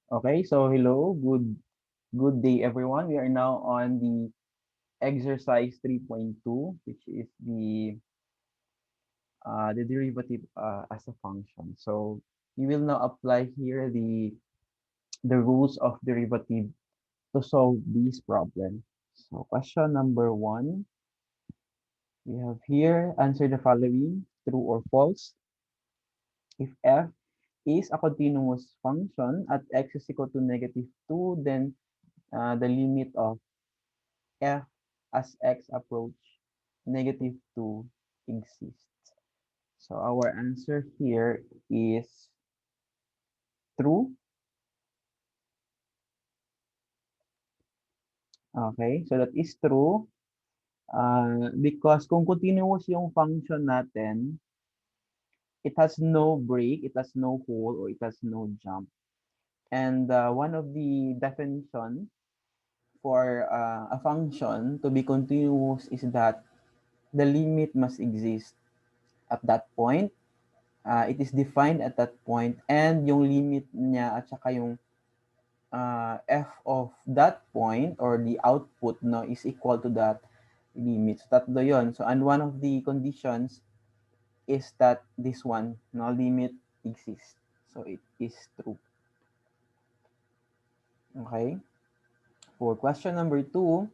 Okay, so hello, good day everyone. We are now on the exercise 3.2, which is the derivative as a function. So we will now apply here the rules of derivative to solve this problem. So question number one, we have here answer the following, true or false. If f is a continuous function at x is equal to -2, then the limit of f as x approach -2 exists. So our answer here is true. Okay, so that is true. Because kung continuous yung function natin, it has no break, it has no hole, or it has no jump. And one of the definition for a function to be continuous is that the limit must exist at that point. It is defined at that point, and yung limit niya at saka yung f of that point or the output no is equal to that limit. So tatlo yon. So and one of the conditions is that this one no limit exists. So it is true. Okay. For question number 2,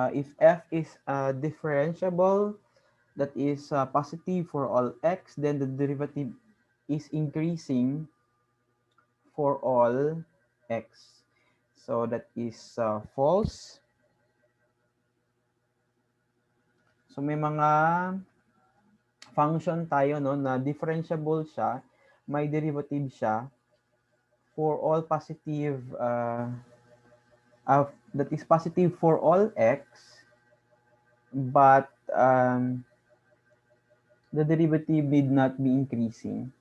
if f is differentiable, that is positive for all x, then the derivative is increasing for all x. So that is false. So may mga function tayo no na differentiable siya, may derivative siya for all positive that is positive for all x, but the derivative need not be increasing.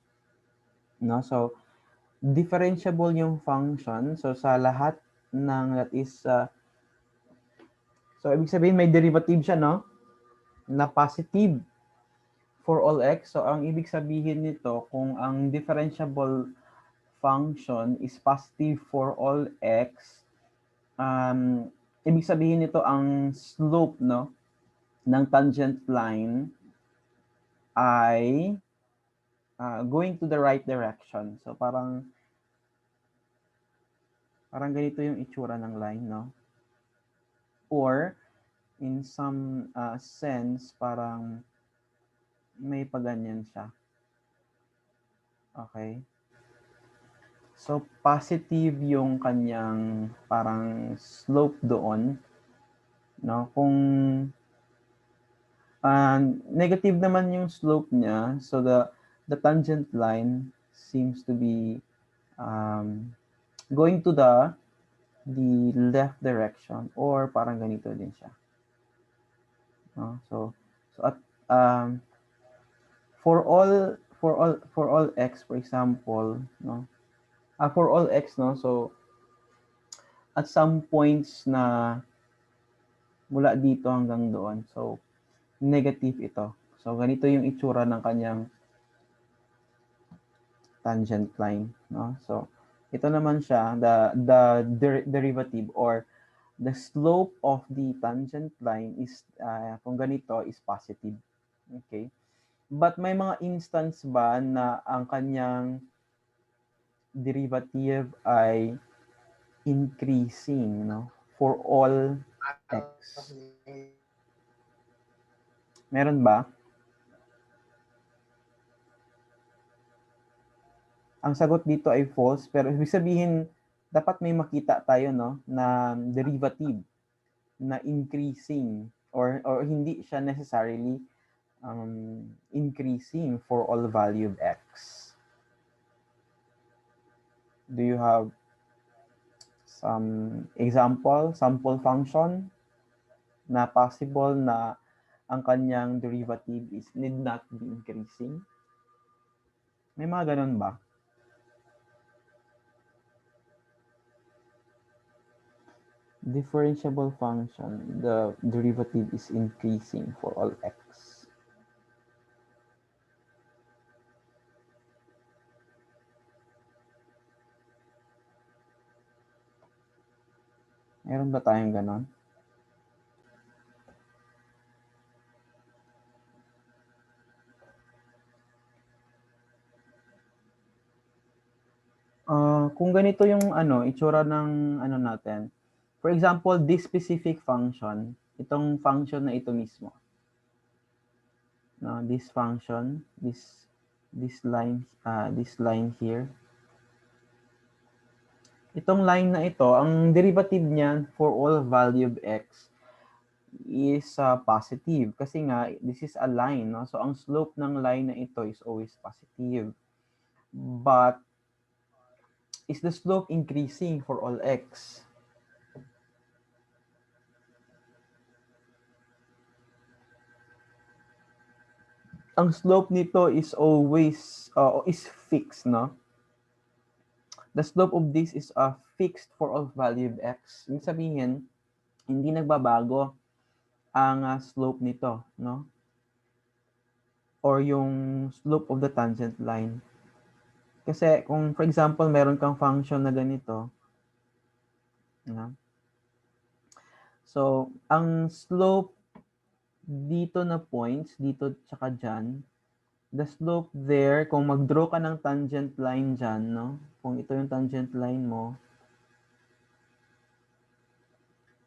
No? So differentiable yung function. So sa lahat ng that is so ibig sabihin may derivative siya no na positive for all x. So ang ibig sabihin nito kung ang differentiable function is positive for all x, ibig sabihin nito ang slope no ng tangent line ay going to the right direction. So parang ganito yung itsura ng line no. Or in some sense parang may paganyan siya. Okay? So positive yung kanyang parang slope doon, no? Kung negative naman yung slope niya, so the tangent line seems to be going to the left direction or parang ganito din siya. No? So at for all x for example, no? For all x no, so at some points na mula dito hanggang doon. So negative ito. So ganito yung itsura ng kanyang tangent line, no? So ito naman siya, the derivative or the slope of the tangent line is kung ganito is positive. Okay? But may mga instance ba na ang kanyang derivative ay increasing, no? For all x. Meron ba? Ang sagot dito ay false, pero ibig sabihin dapat may makita tayo no na derivative na increasing or hindi siya necessarily increasing for all value of x. Do you have some example, sample function na possible na ang kanyang derivative is need not be increasing? May mga ganun ba? Differentiable function, the derivative is increasing for all x. Meron ba tayong ganon? Kung ganito yung itsura ng natin. For example, this specific function, itong function na ito mismo. No, this function, this line here. Itong line na ito, ang derivative niyan for all value of x is positive kasi nga this is a line, no? So ang slope ng line na ito is always positive. But is the slope increasing for all x? Ang slope nito is always is fixed, no? The slope of this is fixed for all value of x. Ibig sabihin, hindi nagbabago ang slope nito, no? Or yung slope of the tangent line. Kasi kung for example, meron kang function na ganito, no? So, ang slope dito na points, dito tsaka dyan, the slope there, kung mag-draw ka ng tangent line dyan, no? Kung ito yung tangent line mo,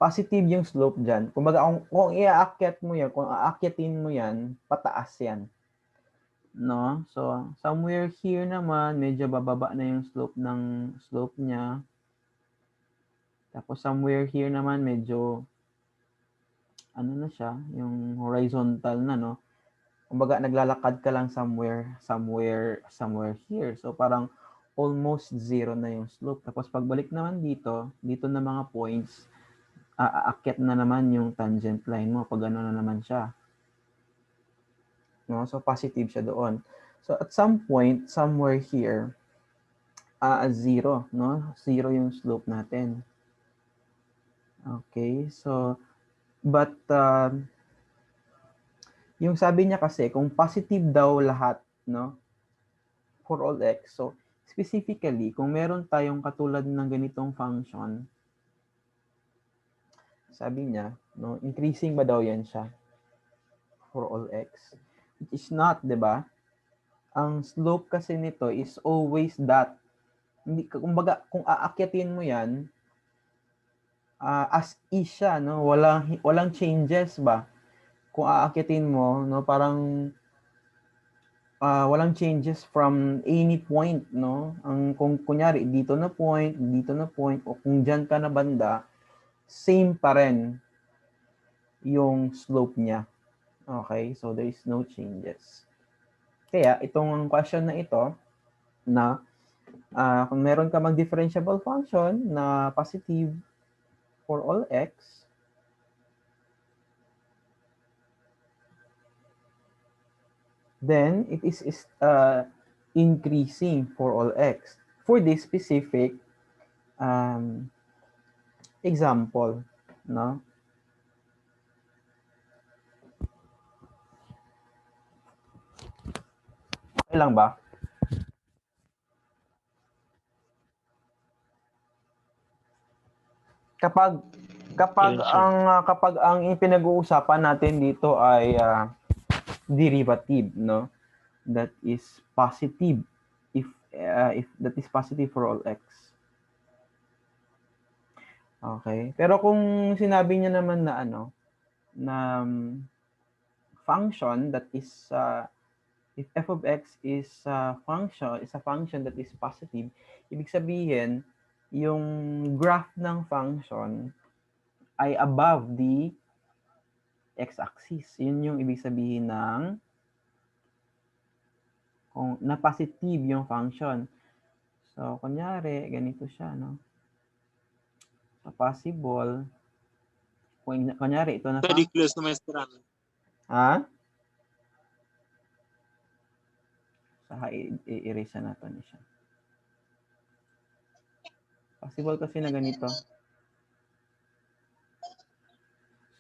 positive yung slope dyan. Kumbaga, kung i-aakyat mo yan, kung aakyatin mo yan, pataas yan. No? So, somewhere here naman, medyo bababa na yung slope niya. Tapos somewhere here naman, medyo ano na siya, yung horizontal na, no? Kumbaga, naglalakad ka lang somewhere here. So, parang almost zero na yung slope. Tapos, pagbalik naman dito na mga points, aakyat na naman yung tangent line mo pag ano na naman siya. No? So, positive siya doon. So, at some point, somewhere here, zero, no? Zero yung slope natin. Okay, so, but, yung sabi niya kasi, kung positive daw lahat, no? For all x. So, specifically, kung meron tayong katulad ng ganitong function, sabi niya, no, increasing ba daw yan siya for all x? It is not, di ba? Ang slope kasi nito is always that. Hindi, kumbaga, kung aakyatin mo yan, as is siya, no? Walang changes ba? Kung aakyatin mo, no, parang walang changes from any point, no? Kung kunyari, dito na point, o kung dyan ka na banda, same pa rin yung slope niya. Okay? So, there is no changes. Kaya, itong question na ito, na kung meron ka mag-differentiable function na positive for all x, then it is increasing for all x. For this specific example, no? Okay lang ba? Kapag ang ipinag-uusapan natin dito ay derivative, no? That is positive if that is positive for all x. Okay? Pero kung sinabi niya naman na na function that is if f of x is a function that is positive, ibig sabihin yung graph ng function ay above the x-axis. Yun yung ibig sabihin ng kung na positive yung function. So, kunyari, ganito siya, no? So, possible, kunyari, ito na Pwede close na maestra. Ha? Saka i-erase na natin siya. Possible kasi na ganito.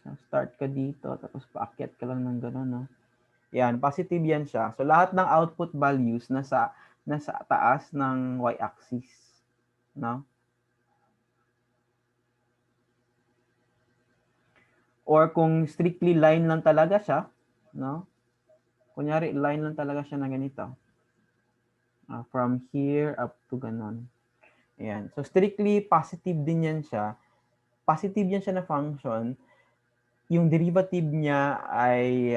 So, start ka dito, tapos paakyat ka lang ng gano'n, no? Yan, positive yan siya. So, lahat ng output values nasa taas ng y-axis, no? Or kung strictly line lang talaga siya, no? Kunyari, line lang talaga siya na ganito. From here up to ganon. Ayan. So, strictly positive din yan siya. Positive yan siya na function. Yung derivative niya ay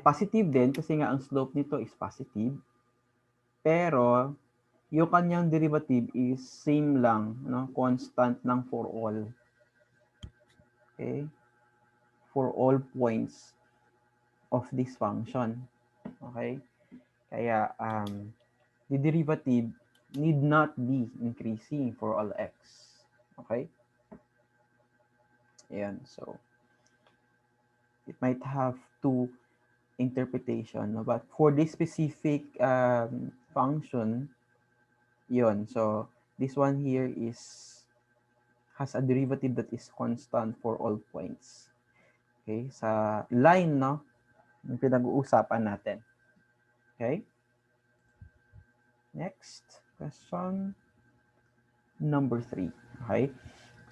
positive din kasi nga ang slope nito is positive. Pero, yung kanyang derivative is same lang, no? Constant lang for all. Okay? For all points of this function. Okay? Kaya, the derivative need not be increasing for all x. Okay? Ayan. So, it might have two interpretation, no? But for this specific function, yon. So, this one here has a derivative that is constant for all points. Okay? Sa line, no? Yung pinag-uusapan natin. Okay? Next question. Number 3. Okay?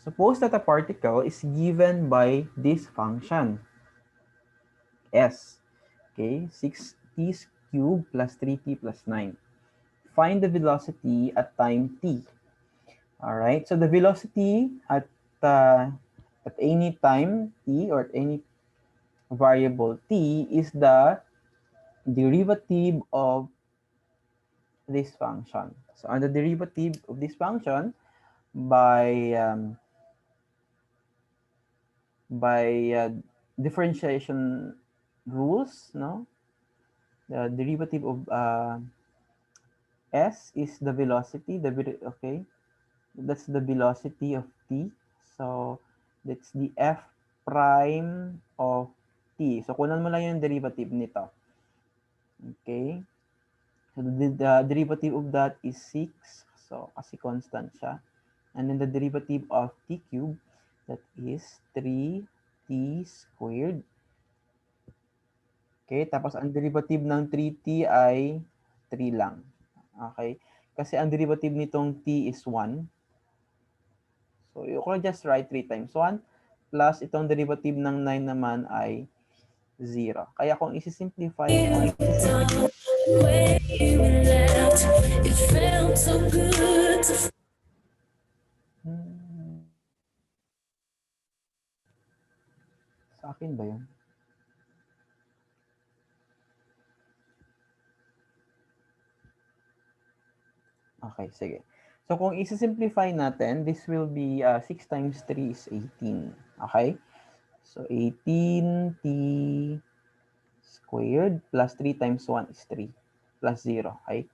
Suppose that a particle is given by this function, s. Okay? 6t cubed plus 3t plus 9. Find the velocity at time t. All right? So the velocity at any time t or at any variable t is the derivative of this function. So on the derivative of this function by differentiation rules, no? The derivative of s is the velocity. Okay, that's the velocity of t. So that's the f prime of t. So kunan mo lang yung derivative nito. Okay. So the derivative of that is 6. So kasi constant siya. And then the derivative of t cubed, that is 3t squared. Okay, tapos ang derivative ng 3t ay 3 lang. Okay, kasi ang derivative nitong t is 1. So you can just write 3 times 1 plus itong derivative ng 9 naman ay 0. Kaya kung isi-simplify mo, sa akin ba yun? Okay, sige. So kung isi-simplify natin, this will be 6 times 3 is 18. Okay? So 18t squared plus 3 times 1 is 3 plus 0. Okay?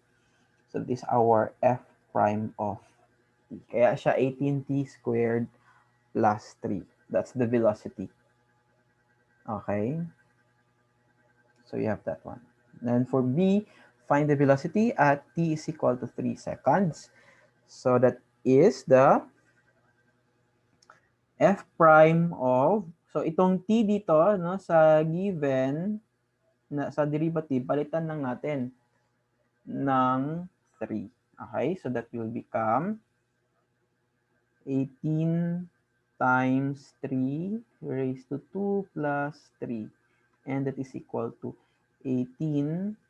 So this is our f prime of t. Kaya siya 18t squared plus 3. That's the velocity. Okay? So you have that one. And for B, find the velocity at t is equal to 3 seconds. So that is the f prime of, so itong t dito, no, sa given, sa derivative, palitan lang natin ng 3. Okay, so that will become 18 times 3 raised to 2 plus 3. And that is equal to 18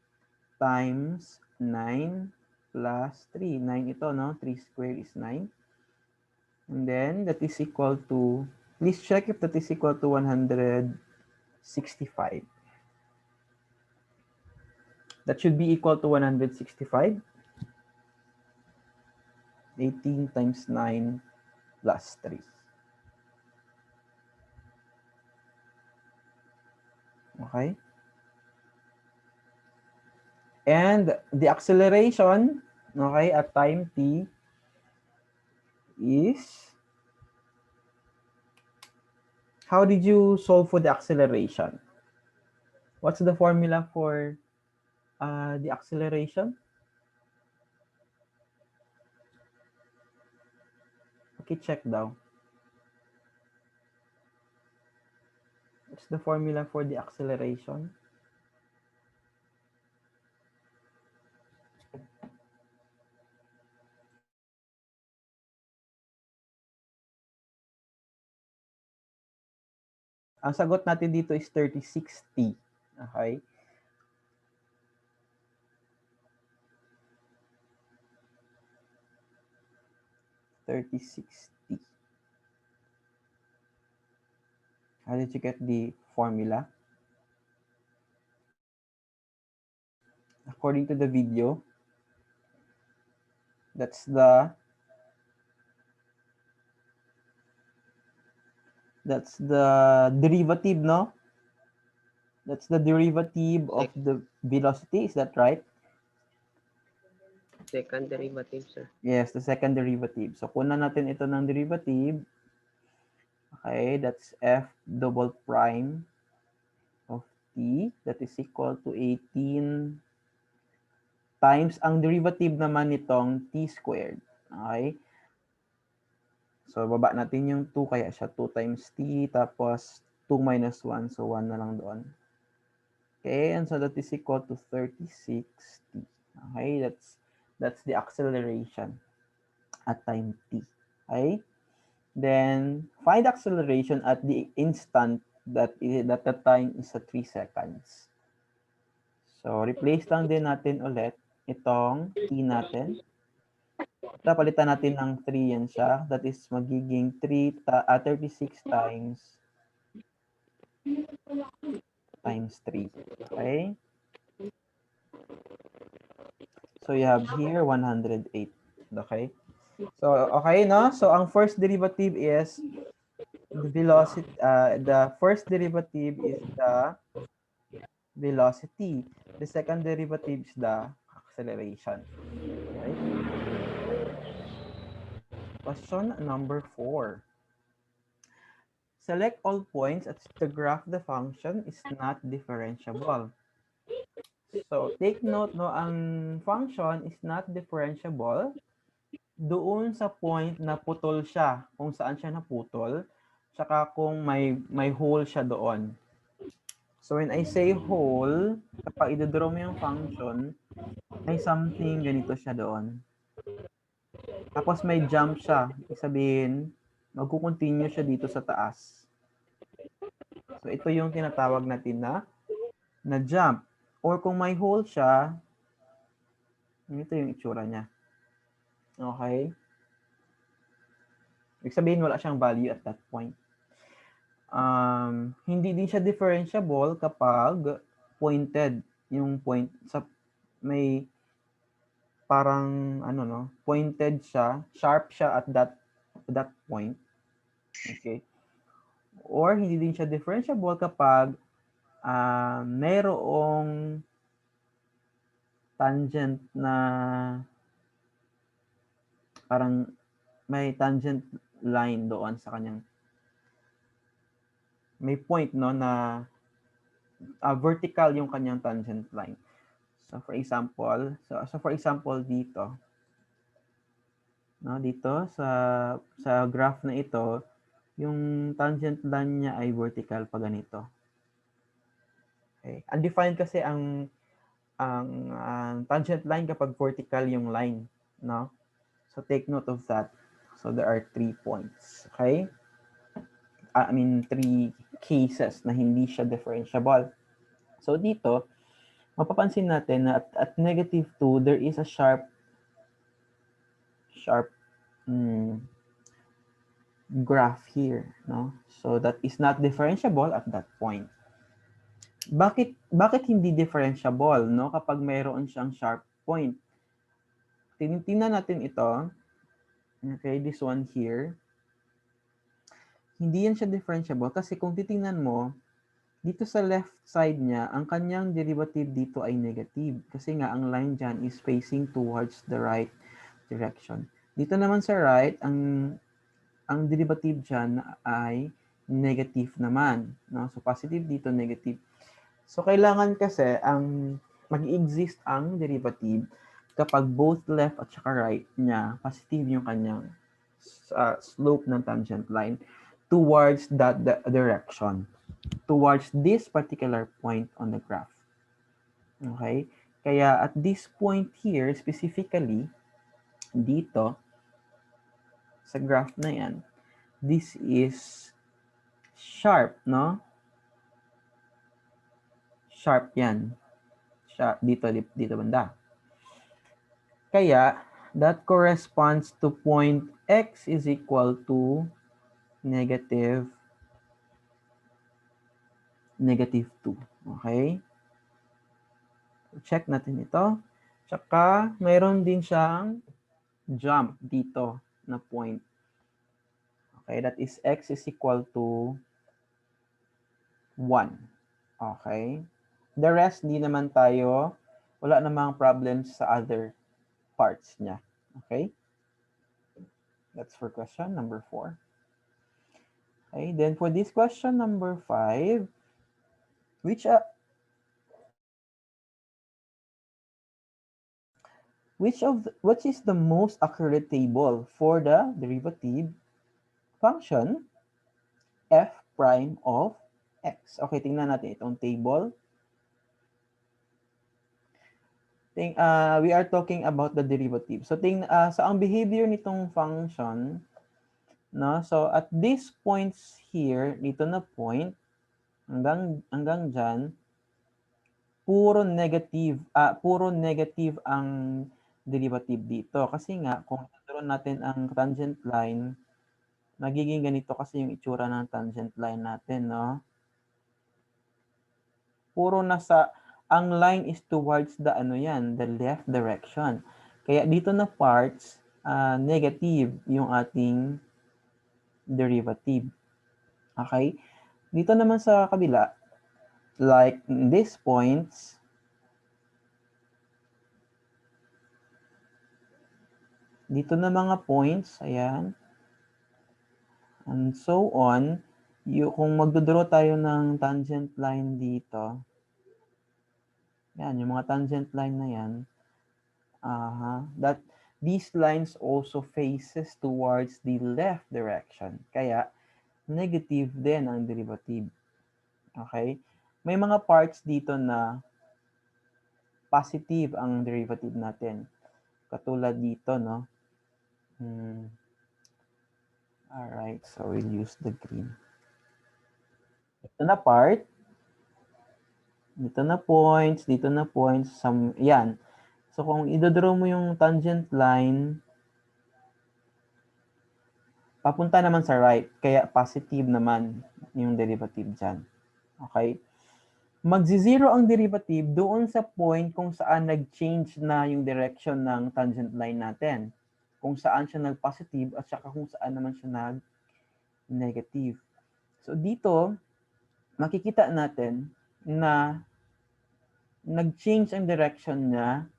times 9 plus 3. 9 ito, no? 3 squared is 9. And then that is equal to, please check if that is equal to 165. That should be equal to 165. 18 times 9 plus 3. Okay? And the acceleration, okay, at time t is, how did you solve for the acceleration? What's the formula for the acceleration? Okay, check daw. What's the formula for the acceleration? Ang sagot natin dito is 3060. Okay? (3060). How did you get the formula? According to the video, that's the derivative, no? That's the derivative of the velocity. Is that right? Second derivative, sir. Yes, the second derivative. So, kunan natin ito ng derivative. Okay, that's f double prime of t. That is equal to 18 times ang derivative naman nitong t squared. Okay? So, baba natin yung 2, kaya siya 2 times t, tapos 2 minus 1, so 1 na lang doon. Okay, and so that is equal to 3060. Okay, that's the acceleration at time t. Okay, then find acceleration at the instant that the time is at 3 seconds. So, replace lang din natin ulit itong t natin. Palitan natin ng 3 yan siya. That is magiging 36 times 3. Okay? So you have here 108. Okay? So, okay, no? So, ang first derivative is the velocity. The first derivative is the velocity. The second derivative is the acceleration. Okay? Question number 4. Select all points at the graph the function is not differentiable. So, take note, no, ang function is not differentiable doon sa point na putol siya, kung saan siya naputol, tsaka kung may hole siya doon. So, when I say hole, kapag i-draw mo yung function, may something ganito siya doon. Tapos may jump siya. Ibig sabihin, magkukontinue siya dito sa taas. So, ito yung tinatawag natin na jump. Or kung may hole siya, ito yung itsura niya. Okay? Ibig sabihin, wala siyang value at that point. Hindi din siya differentiable kapag pointed. Yung point sa may parang ano, no, pointed siya, sharp siya at that point. Okay? Or hindi din siya differentiable kapag mayroong tangent na parang may tangent line doon sa kanyang may point, no, na vertical yung kanyang tangent line. So for example, dito, no, dito sa graph na ito, yung tangent line niya ay vertical pa ganito. Okay. Undefined kasi ang tangent line kapag vertical yung line, no? So take note of that. So there are 3 points, okay? I mean 3 cases na hindi siya differentiable. So dito, mapapansin natin na at -2, there is a sharp graph here, no? So that is not differentiable at that point. Bakit hindi differentiable, no, kapag mayroon siyang sharp point? Tingnan natin ito. Okay, this one here. Hindi yan siya differentiable kasi kung titingnan mo, dito sa left side niya, ang kanyang derivative dito ay negative kasi nga ang line dyan is facing towards the right direction. Dito naman sa right, ang derivative dyan ay negative naman, no? So positive dito, negative. So kailangan kasi ang mag-exist ang derivative kapag both left at saka right niya positive yung kanyang slope ng tangent line towards that direction, towards this particular point on the graph. Okay? Kaya at this point here, specifically, dito, sa graph na yan, this is sharp, no? Sharp yan. Sharp, dito banda. Kaya, that corresponds to point x is equal to negative 2. Okay? Check natin ito. Tsaka, mayroon din siyang jump dito na point. Okay, that is x is equal to 1. Okay? The rest, di naman tayo, wala namang problems sa other parts niya. Okay? That's for question number 4. Okay, then for this question number 5, which is the most accurate table for the derivative function f prime of x? Okay, tingnan natin itong table. We are talking about the derivative. So so ang behavior nitong function, no? So at these points here, dito na point hanggang diyan, puro negative ang derivative dito. Kasi nga kung tuturuan natin ang tangent line, magiging ganito kasi yung itsura ng tangent line natin, no? Puro ang line is towards the the left direction. Kaya dito na parts, negative yung ating derivative. Okay? Dito naman sa kabila, like these points, dito na mga points, ayan, and so on, kung magdodraw tayo ng tangent line dito, yan, yung mga tangent line na yan, that these lines also faces towards the left direction. Kaya, negative din ang derivative. Okay? May mga parts dito na positive ang derivative natin. Katulad dito, no? Alright, so we'll use the green. Ito na part. Dito na points, yan. So kung idodraw mo yung tangent line, papunta naman sa right, kaya positive naman yung derivative dyan. Okay? Magzi-zero ang derivative doon sa point kung saan nag-change na yung direction ng tangent line natin. Kung saan siya nag-positive at saka kung saan naman siya nag-negative. So dito, makikita natin na nag-change ang direction niya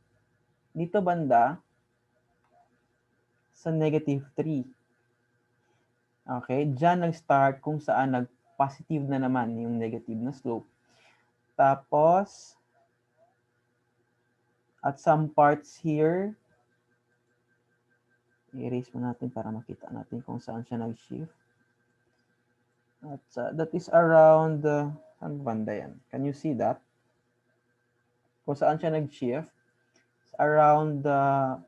dito banda sa negative 3. Okay, dyan nag-start kung saan nag-positive na naman yung negative na slope. Tapos, at some parts here, i-erase mo natin para makita natin kung saan siya nag-shift. At that is around, saan banda yan? Can you see that? Kung saan siya nag-shift, around 1,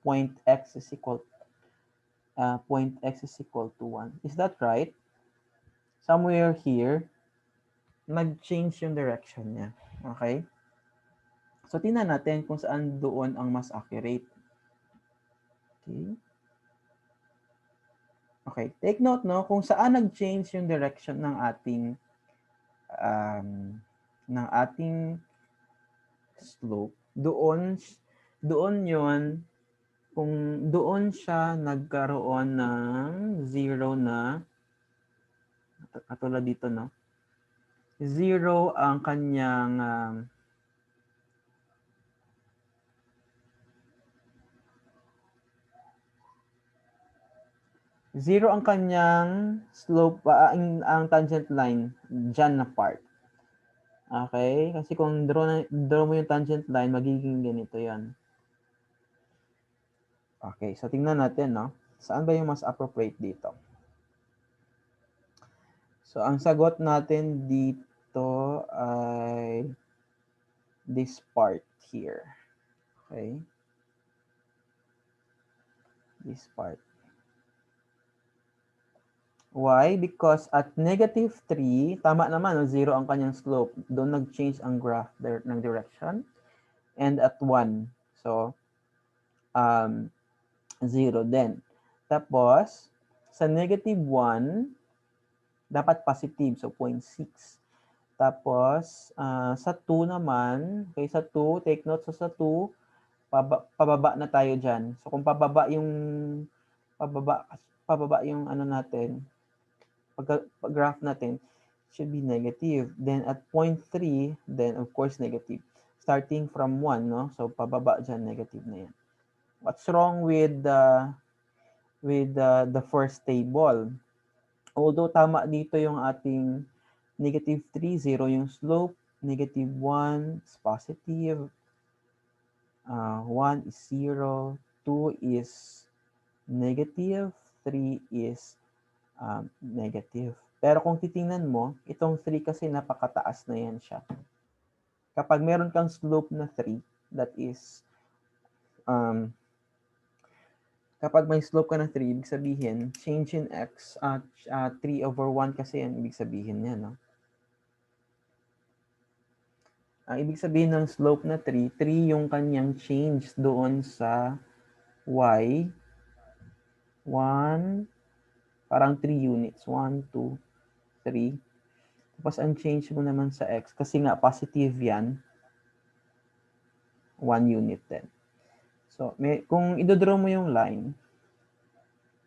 point x is equal to 1. Is that right? Somewhere here, nag-change yung direction niya. Okay? So, tingnan natin kung saan doon ang mas accurate. Okay. Okay. Take note, no? Kung saan nag-change yung direction ng ating slope, doon yon, kung doon siya nagkaroon ng 0 na, katulad dito, no? 0 ang kanyang zero ang kanyang slope, ang tangent line, dyan na part. Okay? Kasi kung draw mo yung tangent line, magiging ganito yan. Okay, so tingnan natin, no? Saan ba yung mas appropriate dito? So, ang sagot natin dito ay this part here. Okay? This part. Why? Because at negative 3, tama naman, no? 0 ang kanyang slope. Doon nag-change ang graph ng direction. And at 1. So, 0 din. Tapos, sa negative 1, dapat positive. So, 0.6. Tapos, sa 2 naman, okay, sa 2, take note, sa 2, pababa na tayo dyan. So, kung pababa yung ano natin, pag-graph natin, should be negative. Then at 0.3, then of course negative. Starting from 1, no? So pababa dyan, negative na yan. What's wrong with the first table? Although tama dito yung ating negative 3, 0 yung slope, negative 1 is positive, 1 is 0, 2 is negative, 3 is negative. Pero kung titingnan mo, itong 3 kasi napakataas na yan siya. Kapag meron kang slope na 3, that is, kapag may slope ka na 3, ibig sabihin, change in x, 3/1 kasi yan, ibig sabihin yan, no? Ang ibig sabihin ng slope na 3, 3 yung kanyang change doon sa y, 1, parang 3 units, 1, 2, 3. Tapos ang change mo naman sa x, kasi nga positive yan, 1 unit din. So, kung idodraw mo yung line,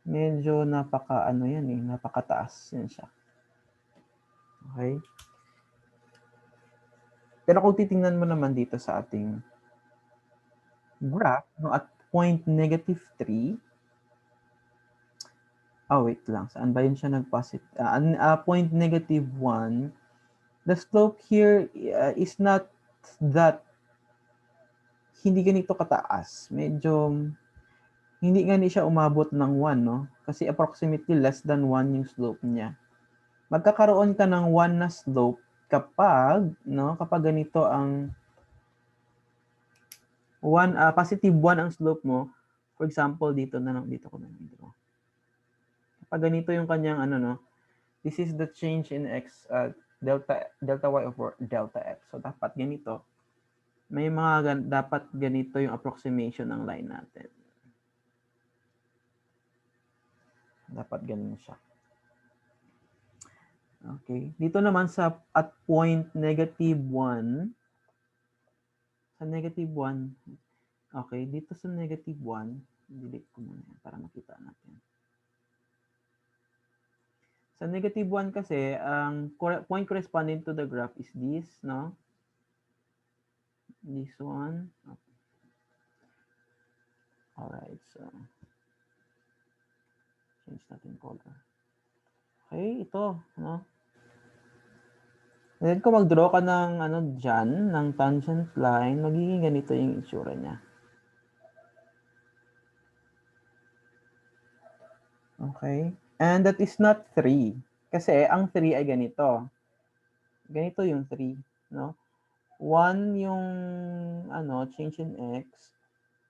medyo napakataas yan siya. Okay? Pero kung titingnan mo naman dito sa ating graph, no, at point negative 3, wait lang, saan ba yun siya nag-positive? Point negative 1, the slope here is not that, hindi ganito kataas. Medyo, hindi siya umabot ng 1, no? Kasi approximately less than 1 yung slope niya. Magkakaroon ka ng 1 na slope kapag ganito ang positive 1 ang slope mo. For example, dito ko na dito. Kapag ganito yung kanyang this is the change in x, delta y over delta x. So dapat ganito. May dapat ganito yung approximation ng line natin. Dapat ganun siya. Okay. Dito naman at point negative 1, sa negative 1, okay, dito sa negative 1, delete ko muna para makita natin. Sa negative 1 kasi, ang point corresponding to the graph is this, no? This one. Okay. Alright, so change natin color. Okay, ito, no? Then kung mag-draw ka ng dyan, ng tangent line, magiging ganito yung itsura niya. Okay? And that is not 3. Kasi ang 3 ay ganito. Ganito yung 3, no? 1 yung change in x.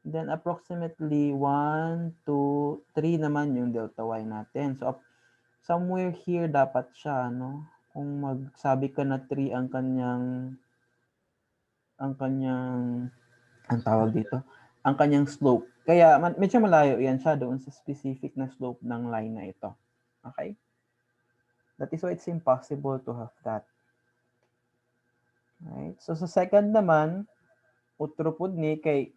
Then approximately 1, 2, 3 naman yung delta y natin. So somewhere here dapat siya, no? Kung magsabi ka na 3 ang tawag dito, ang kanyang slope. Kaya medyo malayo yan siya doon sa specific na slope ng line na ito. Okay? That is why it's impossible to have that. Right? So sa second naman, utrupod ni kay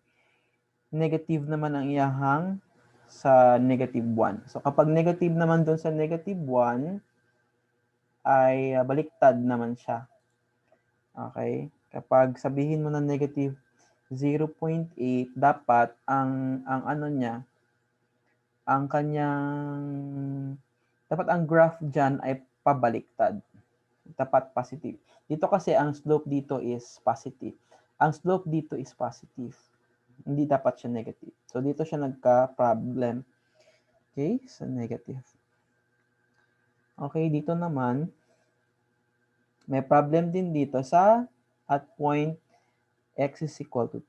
negative naman ang iyahang sa negative 1. So kapag negative naman doon sa negative 1, ay baliktad naman siya. Okay? Kapag sabihin mo na negative 0.8, dapat ang dapat ang graph dyan ay pabaliktad. Dapat positive. Dito kasi ang slope dito is positive. Ang slope dito is positive. Hindi dapat siya negative. So dito siya nagka-problem. Okay? So negative. Okay, dito naman, may problem din dito at point x is equal to 2.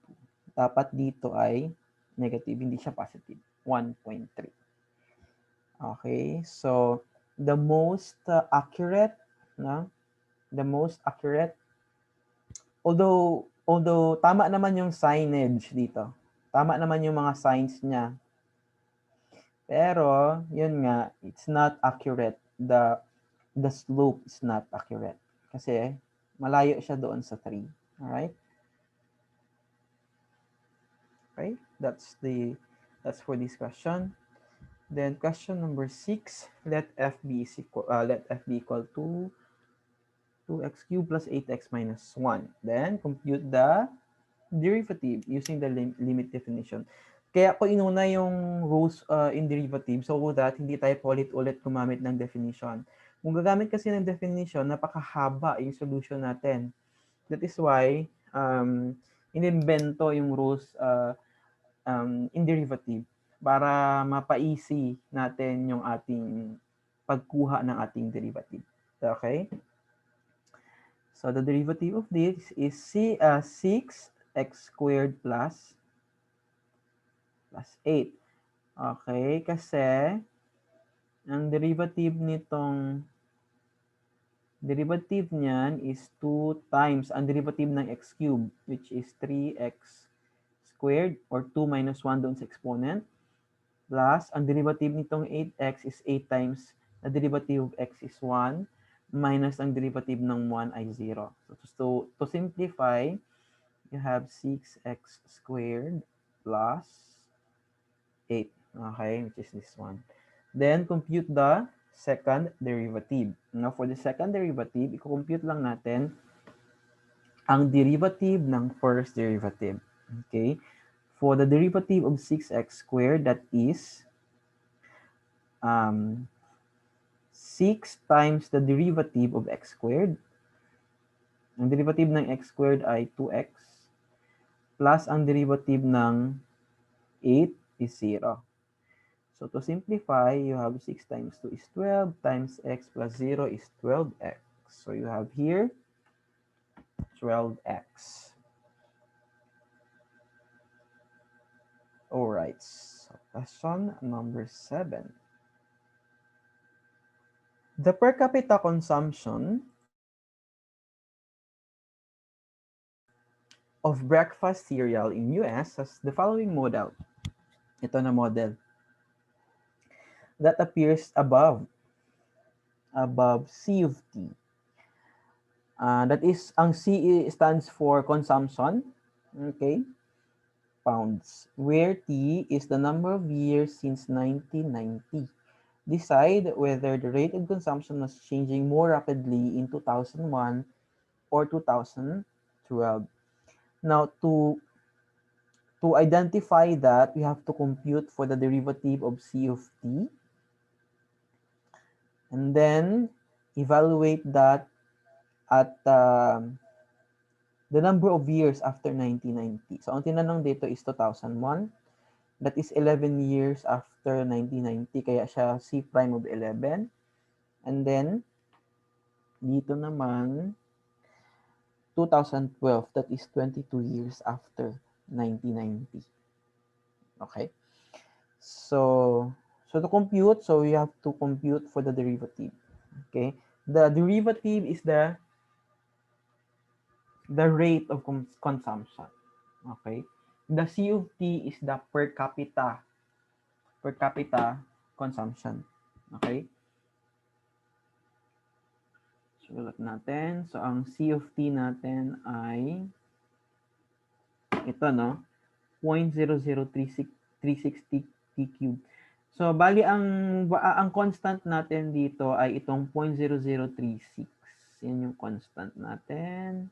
Dapat dito ay negative, hindi siya positive. 1.3. Okay, so the most accurate, no? The most accurate. Although tama naman yung signage dito. Tama naman yung mga signs niya. Pero yun nga, it's not accurate. The slope is not accurate kasi malayo siya doon sa 3. All right? Okay? That's for this question. Then question number 6, let f be equal to 2x cubed plus 8x minus 1. Then compute the derivative using the limit definition. Kaya ko inuna yung rules in derivative so that hindi tayo paulit-ulit gumamit ng definition. Kung gagamit kasi ng definition, napakahaba yung solution natin. That is why inimbento yung rules in derivative para mapa-easy natin yung ating pagkuha ng ating derivative. Okay? So the derivative of this is 6x squared plus 8. Okay, kasi ang derivative niyan is 2 times ang derivative ng x cubed, which is 3x squared or 2 minus 1 doon sa exponent, plus ang derivative nitong 8x is 8 times the derivative of x is 1 minus ang derivative ng 1 ay 0. So to simplify, you have 6x squared plus 8. Okay, which is this one. Then compute the second derivative. Now for the second derivative, i-compute lang natin ang derivative ng first derivative. Okay? For the derivative of 6x squared, that is 6 times the derivative of x squared. Ang derivative ng x squared ay 2x plus ang derivative ng 8 is 0. So to simplify, you have 6 times 2 is 12 times x plus 0 is 12x. So you have here 12x. All right, so question number 7. The per capita consumption of breakfast cereal in US has the following model. Ito na model that appears above C of T. That is, ang C stands for consumption, okay, pounds, where T is the number of years since 1990. Decide whether the rate of consumption was changing more rapidly in 2001 or 2012. Now, to identify that, we have to compute for the derivative of C of T. And then, evaluate that at the number of years after 1990. So, ang tinanong dito is 2001. That is 11 years after 1990. Kaya siya C prime of 11. And then, dito naman, 2012. That is 22 years after 1990. Okay? So to compute, so you have to compute for the derivative. Okay? The derivative is the rate of consumption. Okay? The C of T is the per capita consumption. Okay? Sulat natin. So ang C of T natin ay ito, no? 0.00360 T cubed. So bali ang constant natin dito ay itong 0.0036. Yan yung constant natin.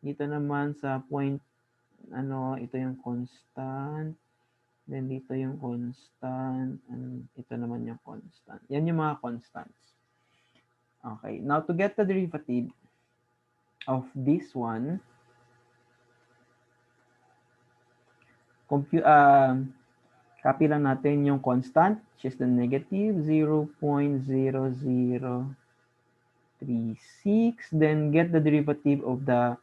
Dito naman sa ito yung constant. Then dito yung constant. And ito naman yung constant. Yan yung mga constants. Okay. Now to get the derivative of this one, copy lang natin yung constant, which is the negative 0.0036. Then get the derivative of the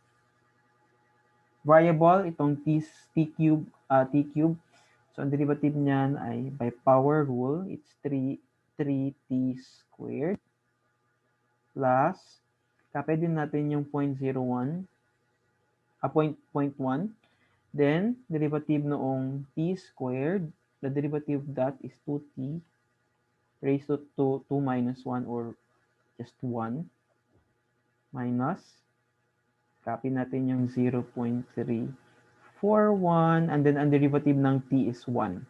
variable, itong t cube. So ang derivative niyan ay by power rule, it's 3 3t squared plus, copy din natin yung 0.01, 0.1. Then, derivative noong t squared, the derivative of that is 2t raised to 2 minus 1 or just 1 minus, copy natin yung 0.341 and then ang derivative ng t is 1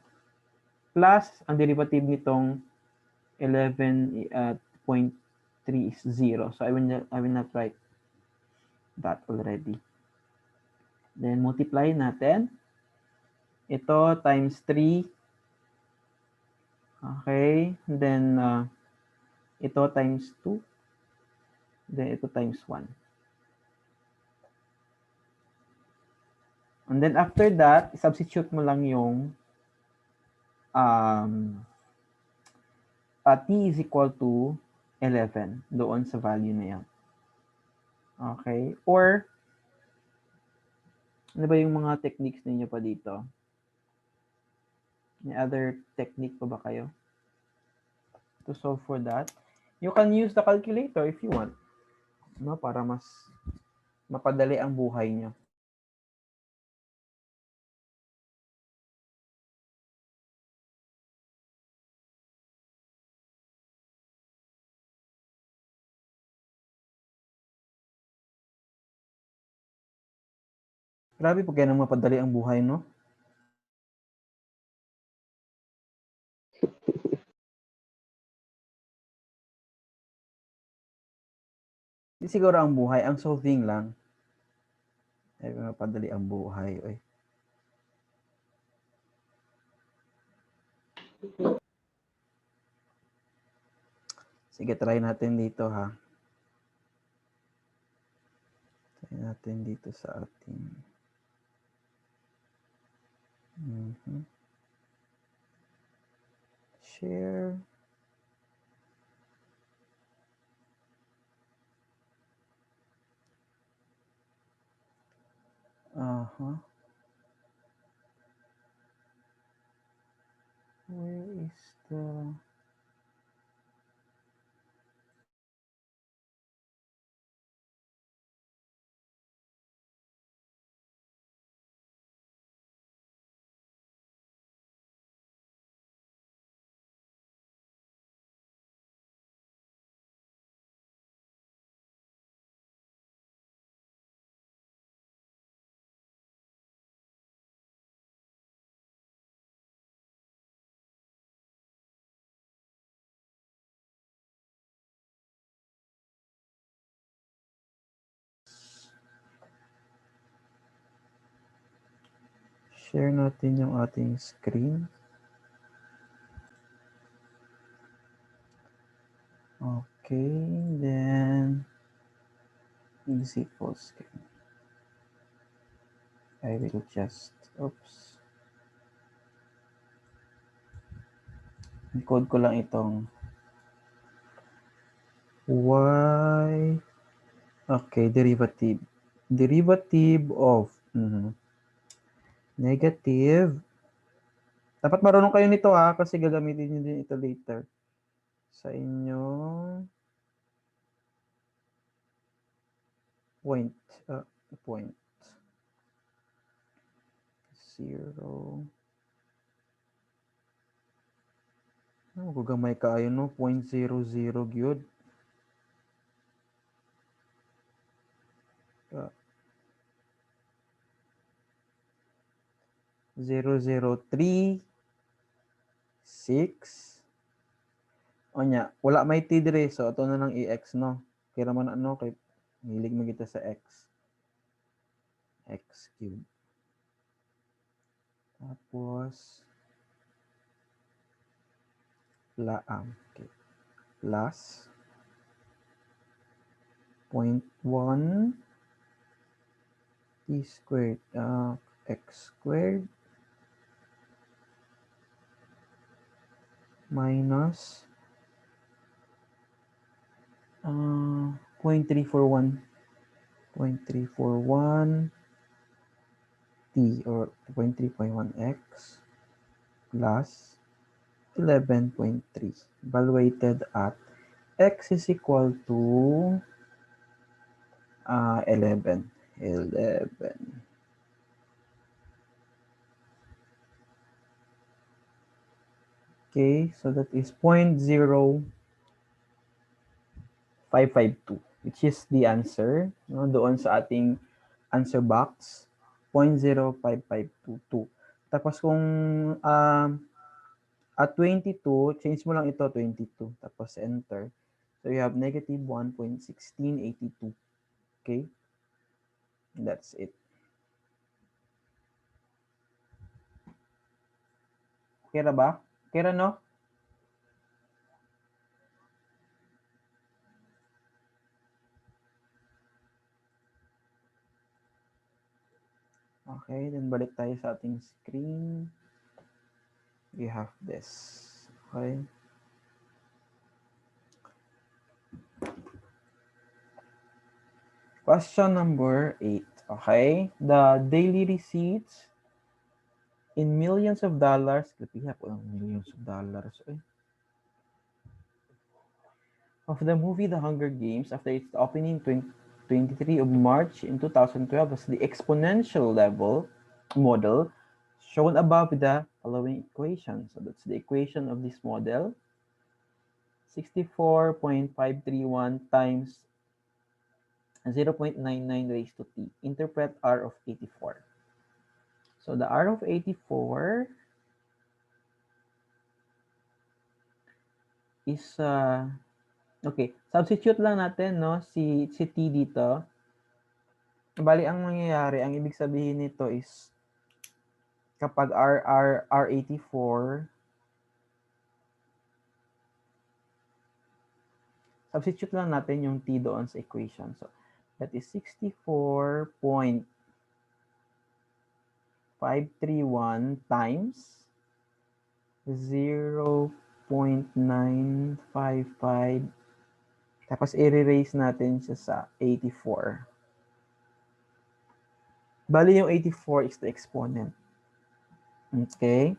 plus ang derivative nitong 11.3 is 0. So I will not write that already. Then multiply natin. Ito times 3. Okay. Then ito times 2. Then ito times 1. And then after that, substitute mo lang yung t is equal to 11 doon sa value na yan. Okay? Or, ano ba yung mga techniques ninyo pa dito? May other technique pa ba kayo to solve for that? You can use the calculator if you want. No, para mas mapadali ang buhay nyo. Grabe po kaya nang mapadali ang buhay, no? Hindi siguro ang buhay, ang solving lang. Ay, mapadali ang buhay. Oy. Sige, try natin dito, ha? Try natin dito sa ating... Share. Where is the... Share natin yung ating screen. Okay, then easy full screen. I will just, oops. Code ko lang itong y. Okay, derivative. Derivative of negative. Dapat marunong kayo nito, ha, kasi gagamitin niyo din ito later sa inyong point 0. Gugamay kaayo, no? 0.00 gyud. 0.036. O nya, wala may t dire, so ito na lang i-x, no? Kaya naman ano, kay hilig mo kita sa x. X cube. Tapos, okay. Plus 0.1 t squared, x squared minus 0.341 t or 0.341x plus 11.3 evaluated at x is equal to 11. Okay, so that is 0.0552, which is the answer, no, doon sa ating answer box, 0.05522. Tapos kung at 22, change mo lang ito, 22, tapos enter. So you have negative 1.1682. Okay? That's it. Kira ba? Kira, no? Okay, then balik tayo sa ating screen. We have this. Okay. Question number 8. Okay. The daily receipts in millions of dollars. Katiha ko ng millions of dollars. Of the movie The Hunger Games after its opening 23 of March in 2012 was the exponential level model shown above with the following equation. So that's the equation of this model. 64.531 times 0.99 raised to t. Interpret R of 84. So the R of 84 is, okay, substitute lang natin, no, si t dito. Bali, ang mangyayari, ang ibig sabihin nito is, kapag R84, substitute lang natin yung t doon sa equation. So, that is 64.531 times 0.955. Tapos, i-erase natin siya sa 84. Bali, yung 84 is the exponent. Okay?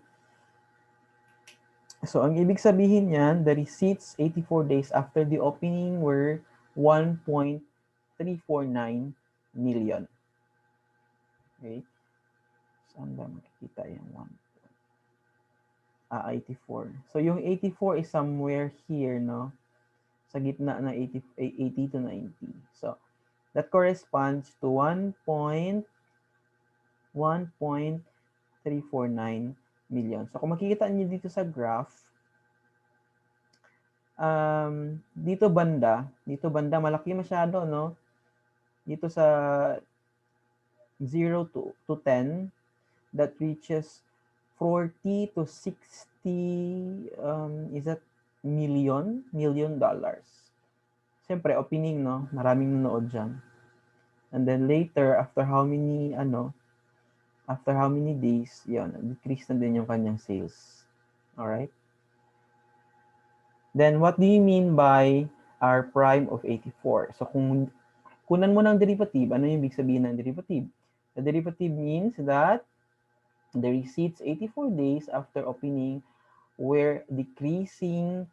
So, ang ibig sabihin niyan, the receipts 84 days after the opening were 1.349 million. Okay? Saan ba makikita yung 84. So, yung 84 is somewhere here, no? Sa gitna na 80 to 90. So, that corresponds to 1.349 million. So, kung makikita niyo dito sa graph, dito banda malaki masyado, no? Dito sa 0 to 10, that reaches 40 to 60, is that million dollars. Siyempre, opening, no? Maraming nanood dyan. And then later, after how many days, yun, decrease na din yung kanyang sales. Alright? Then, what do you mean by R prime of 84? So, kung kunan mo ng derivative, ano yung ibig sabihin ng derivative? The derivative means that the receipts 84 days after opening were decreasing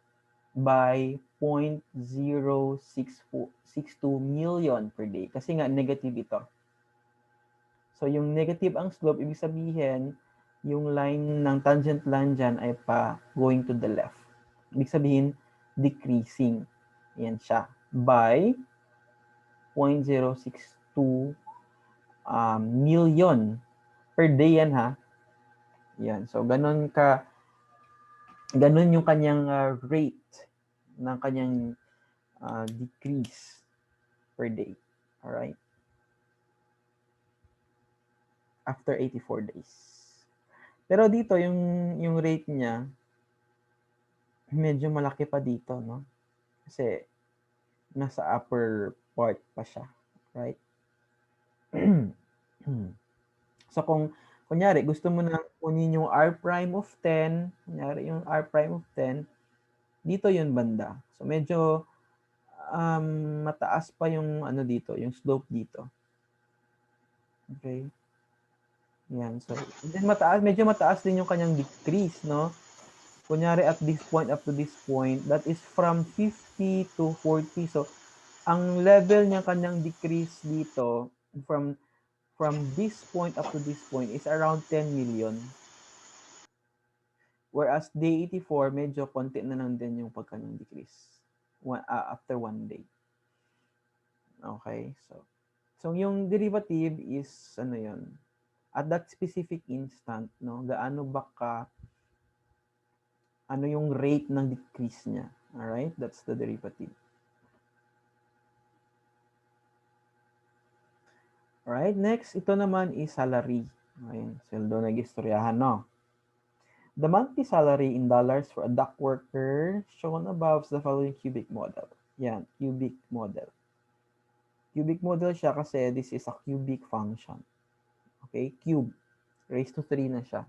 by 0.062 million per day. Kasi nga, negative ito. So, yung negative ang slope, ibig sabihin, yung line ng tangent line dyan ay pa going to the left. Ibig sabihin, decreasing. Yan siya. By 0.062 million per day yan, ha. Yan. So, ganun yung kanyang rate ng kanyang decrease per day. Alright? After 84 days. Pero dito, yung rate niya, medyo malaki pa dito, no? Kasi, nasa upper part pa siya. Right? So, kunyari, gusto mo na kunin yung R prime of 10, kunyari yung R prime of 10, dito yun banda. So, medyo mataas pa yung ano dito, yung slope dito. Okay? Yan. So, then medyo mataas din yung kanyang decrease, no? kunyari at this point up to this point, that is from 50 to 40. So, ang level niya kanyang decrease dito from this point up to this point is around 10 million. Whereas day 84, medyo konti na lang din yung pagkanyang decrease after 1 day. Okay, so yung derivative is ano yun, at that specific instant, no, gaano ba ka, ano yung rate ng decrease niya. Alright, that's the derivative. Alright, next, ito naman is salary. Ayun, sweldo nag-istoryahan, no? The monthly salary in dollars for a dock worker shown above is the following cubic model. Yan, cubic model. Cubic model siya kasi this is a cubic function. Okay, cube. Raised to 3 na siya.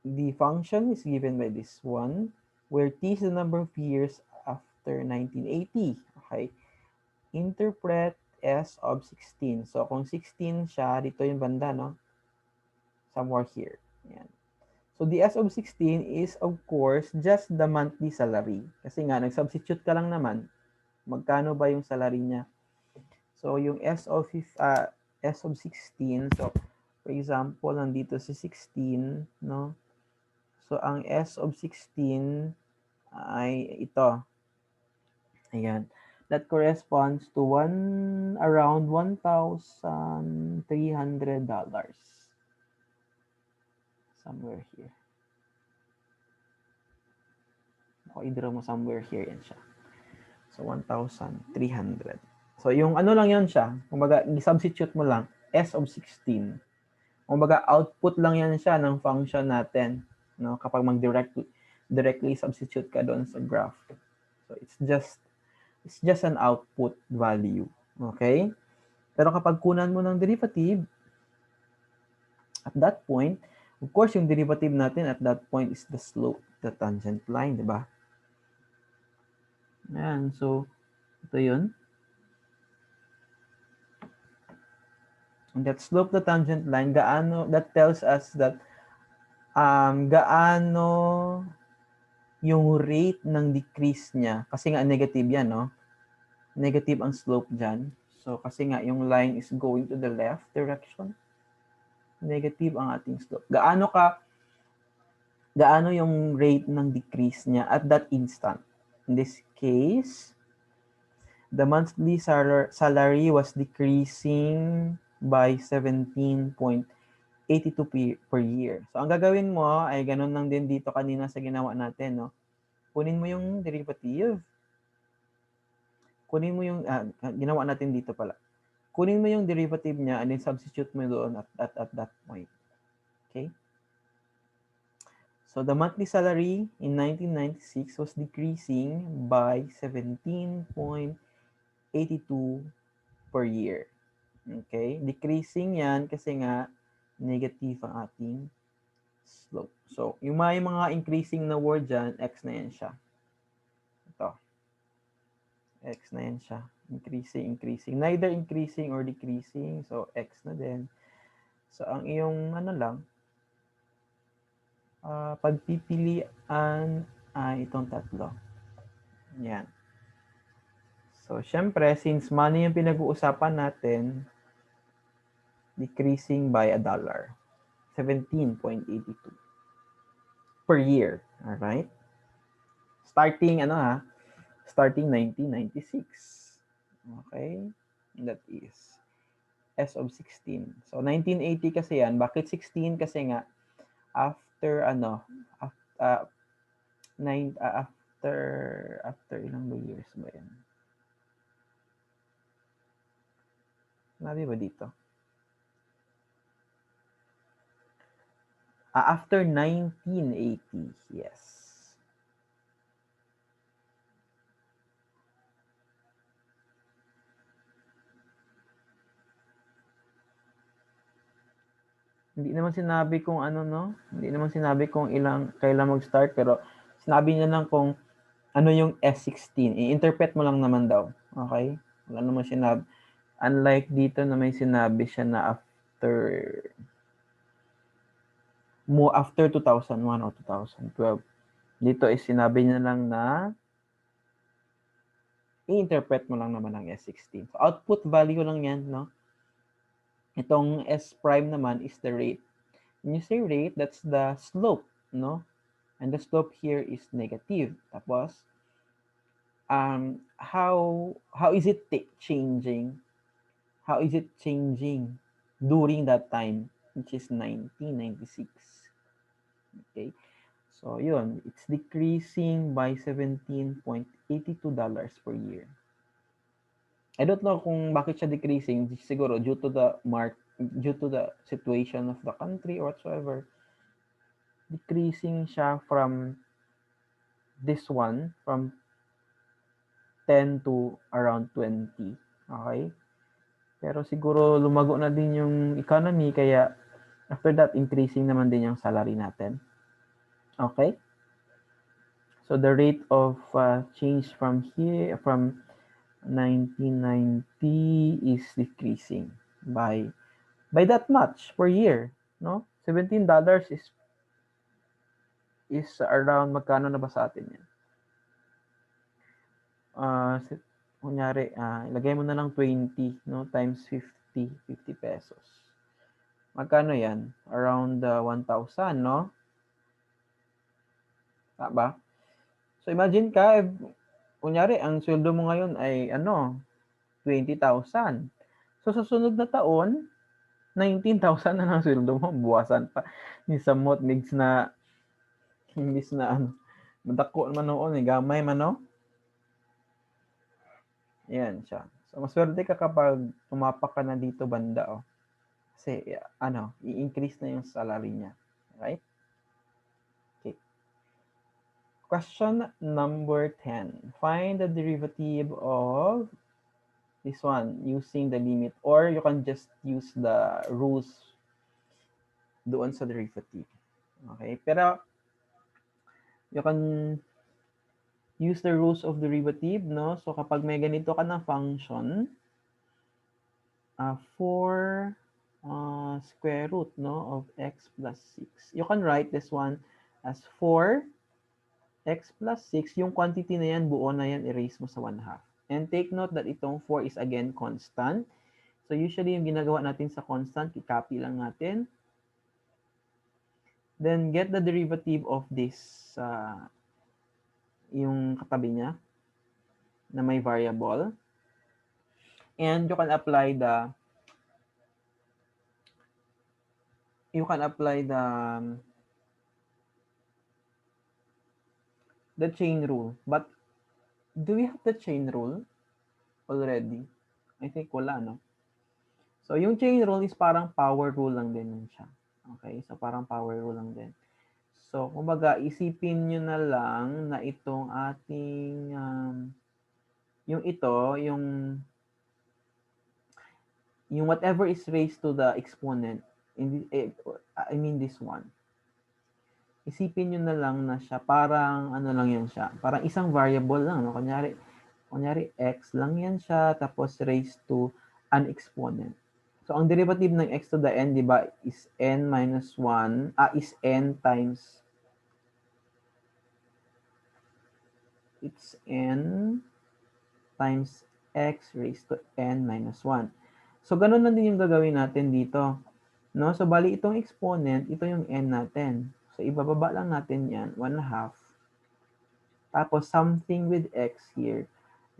The function is given by this one, where t is the number of years after 1980. Okay, interpret S of 16. So, kung 16 siya, dito yung banda, no? Somewhere here. Yan. So, the S of 16 is, of course, just the monthly salary. Kasi nga, nag-substitute ka lang naman. Magkano ba yung salary niya? So, yung S of 16, so, for example, nandito si 16, no? So, ang S of 16 ay ito. Ayan. That corresponds to around $1,300. Somewhere here. O, i-draw mo somewhere here yan siya. So, 1,300. So, yung ano lang yan siya. Kumbaga, i-substitute mo lang, S of 16. Kumbaga, output lang yan siya ng function natin. No? Kapag directly substitute ka doon sa graph. So, it's just an output value. Okay? Pero kapag kunan mo ng derivative, at that point, of course, yung derivative natin at that point is the slope, the tangent line, di ba? Ayan, so, ito yun. And that slope, the tangent line, that tells us that gaano yung rate ng decrease niya. Kasi nga negative yan, no? Negative ang slope dyan. So, kasi nga yung line is going to the left direction. Negative ang ating slope. Gaano yung rate ng decrease niya at that instant. In this case, the monthly salary was decreasing by 17.82 per year. So, ang gagawin mo ay ganun lang din dito kanina sa ginawa natin, no? Kunin mo yung derivative. Kunin mo yung, ginawa natin dito pala. Kunin mo yung derivative niya and then substitute mo doon at that point. Okay? So, the monthly salary in 1996 was decreasing by 17.82 per year. Okay? Decreasing yan kasi nga negative ang ating slope. So, yung may mga increasing na word dyan, X na yan siya. Ito. X na yan siya. Increasing. Neither increasing or decreasing. So, X na din. So, ang iyong ano lang, pagpipilian ay itong tatlo. Yan. So, syempre, since money yung pinag-uusapan natin, decreasing by $1. 17.82 per year. Alright? Starting 1996. Okay? That is S of 16. So, 1980 kasi yan. Bakit 16? Kasi nga, after ilang years ba yan? Sinabi ba dito? After 1980, yes. Hindi naman sinabi kung ano, no? Hindi naman sinabi kung kailan mag-start, pero sinabi niya lang kung ano yung S16. I-interpret mo lang naman daw. Okay? Wala naman sinabi. Unlike dito na may sinabi siya na after mo after 2001 or 2012. Dito is sinabi niya lang na i-interpret mo lang naman ang S16. So, output value lang yan, no? Itong S prime naman is the rate. When you say rate, that's the slope, no? And the slope here is negative. Tapos, how is it changing? How is it changing during that time, which is 1996? Okay. So, yun. It's decreasing by $17.82 per year. I don't know kung bakit siya decreasing. Siguro due to the situation of the country or whatsoever. Decreasing siya from this one, from 10 to around 20. Okay? Pero siguro lumago na din yung economy, kaya after that, increasing naman din yung salary natin. Okay? So the rate of change from here, from 1990 is decreasing by that much per year, no? $17 is around magkano na ba sa atin yan? Kunyari, ilagay mo na lang 20, no? Times 50 pesos. Magkano yan? Around 1,000, no? Ba? So imagine ka, kunyari, ang sweldo mo ngayon ay 20,000. So sa sunod na taon, 19,000 na lang sweldo mo, buwasan pa. Minsan mo, imbis na madako naman noon, gamay man, no? Yan siya. So maswerte ka kapag tumapak ka na dito banda, oh. Kasi, i-increase na yung salary niya. Right? Okay. Question number 10. Find the derivative of this one using the limit, or you can just use the rules doon sa derivative. Okay? Pero, you can use the rules of derivative, no? So, kapag may ganito ka na function, 4 square root, no, of x plus 6. You can write this one as 4 x plus 6. Yung quantity na yan, buo na yan, erase mo sa 1/2. And take note that itong 4 is again constant. So usually yung ginagawa natin sa constant, i-copy lang natin. Then get the derivative of this, yung katabi niya, na may variable. And you can apply the chain rule. But do we have the chain rule already? I think wala, no? So yung chain rule is parang power rule lang din siya. Okay? So parang power rule lang din. So kumbaga isipin nyo na lang na itong ating yung whatever is raised to the exponent, I mean this one. Isipin nyo na lang na siya, parang lang yan siya. Parang isang variable lang, no? Kunyari x lang yan siya, tapos raised to an exponent. So, ang derivative ng x to the n, di ba, is n minus 1, is n times, it's n times x raised to n minus 1. So, ganun lang din yung gagawin natin dito. No? So, bali itong exponent, ito yung n natin. So, ibababa lang natin yan, 1/2. Tapos, something with x here,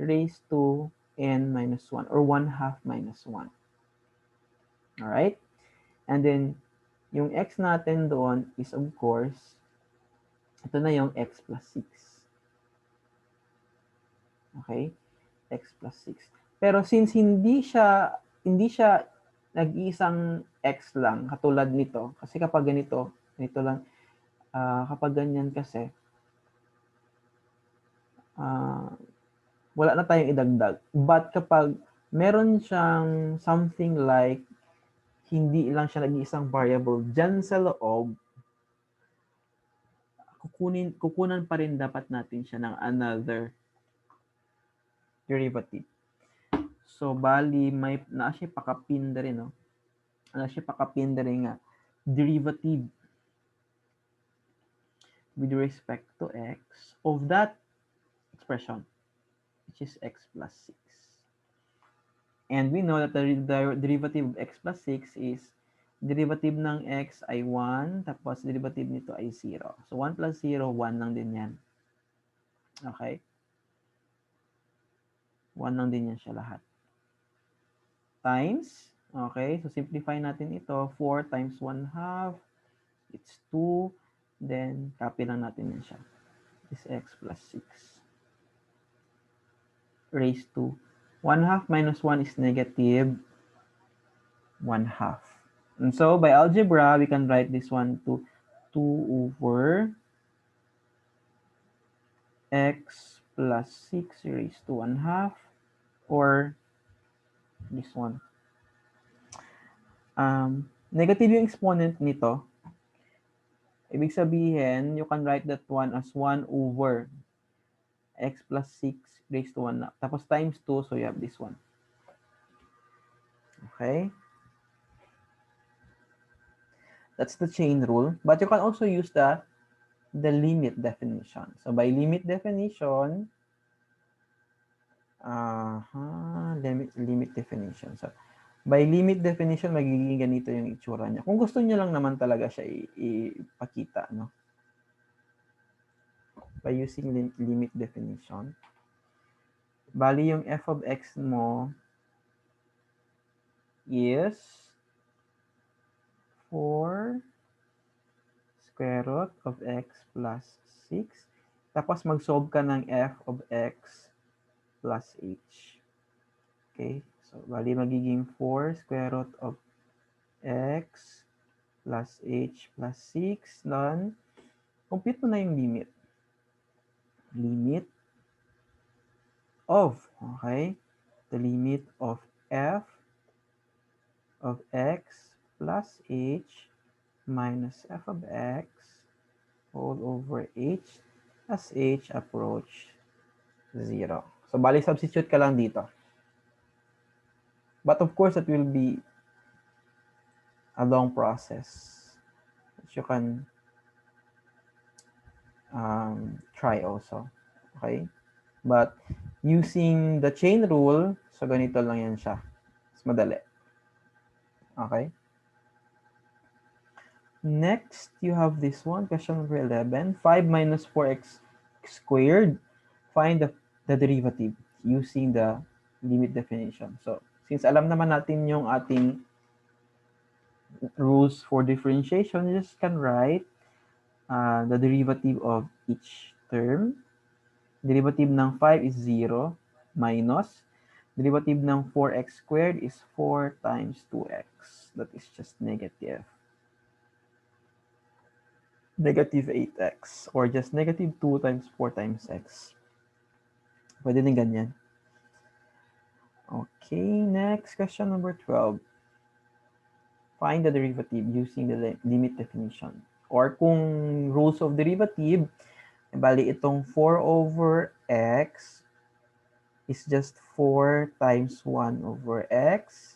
raised to n minus 1, or 1/2 minus 1. Alright? And then, yung x natin doon is, of course, ito na yung x plus 6. Okay? X plus 6. Pero since hindi siya nag-iisang x lang, katulad nito, kasi kapag ganito lang, kapag ganyan kasi, wala na tayong idagdag. But kapag meron siyang something like, hindi lang siya nag-iisang variable, dyan sa loob, kukunan pa rin dapat natin siya ng another derivative. So, bali, may na siya pakapin na rin, no? Na siya pakapin na rin nga, derivative with respect to x of that expression, which is x plus 6. And we know that the derivative of x plus 6 is derivative ng x ay 1, tapos derivative nito ay 0. So 1 plus 0, 1 lang din yan. Okay? 1 lang din yan siya lahat. Times, okay? So simplify natin ito. 4 times 1 half, it's 2. Then, copy lang natin yan siya. This x plus 6 raised to 1 half minus 1 is negative 1 half. And so, by algebra, we can write this one to 2 over x plus 6 raised to 1 half, or this one. Negative yung exponent nito. Ibig sabihin, you can write that one as 1 over x plus 6 raised to 1. Tapos times 2, so you have this one. Okay? That's the chain rule. But you can also use the limit definition. So by limit definition, limit definition. So by limit definition, magiging ganito yung itsura niya. Kung gusto niyo lang naman talaga siya ipakita, no? By using limit definition, bali yung f of x mo is 4 square root of x plus 6. Tapos mag-solve ka ng f of x plus h. Okay? So, bali magiging 4 square root of x plus h plus 6. Then, compute mo na yung limit. Limit of, okay? The limit of f of x plus h minus f of x all over h as h approach 0. So, bali substitute ka lang dito. But of course, it will be a long process which you can try also. Okay? But using the chain rule, so ganito lang yan siya. Mas madali. Okay? Next, you have this one, question number 11. 5 minus 4x squared. Find the derivative using the limit definition. So, since alam naman natin yung ating rules for differentiation, you just can write the derivative of each term. Derivative ng 5 is 0 minus. Derivative ng 4x squared is 4 times 2x. That is just negative 8x, or just negative 2 times 4 times x. Pwede din ganyan. Okay, next question number 12. Find the derivative using the limit definition. Or kung rules of derivative, bali itong 4 over x is just 4 times 1 over x,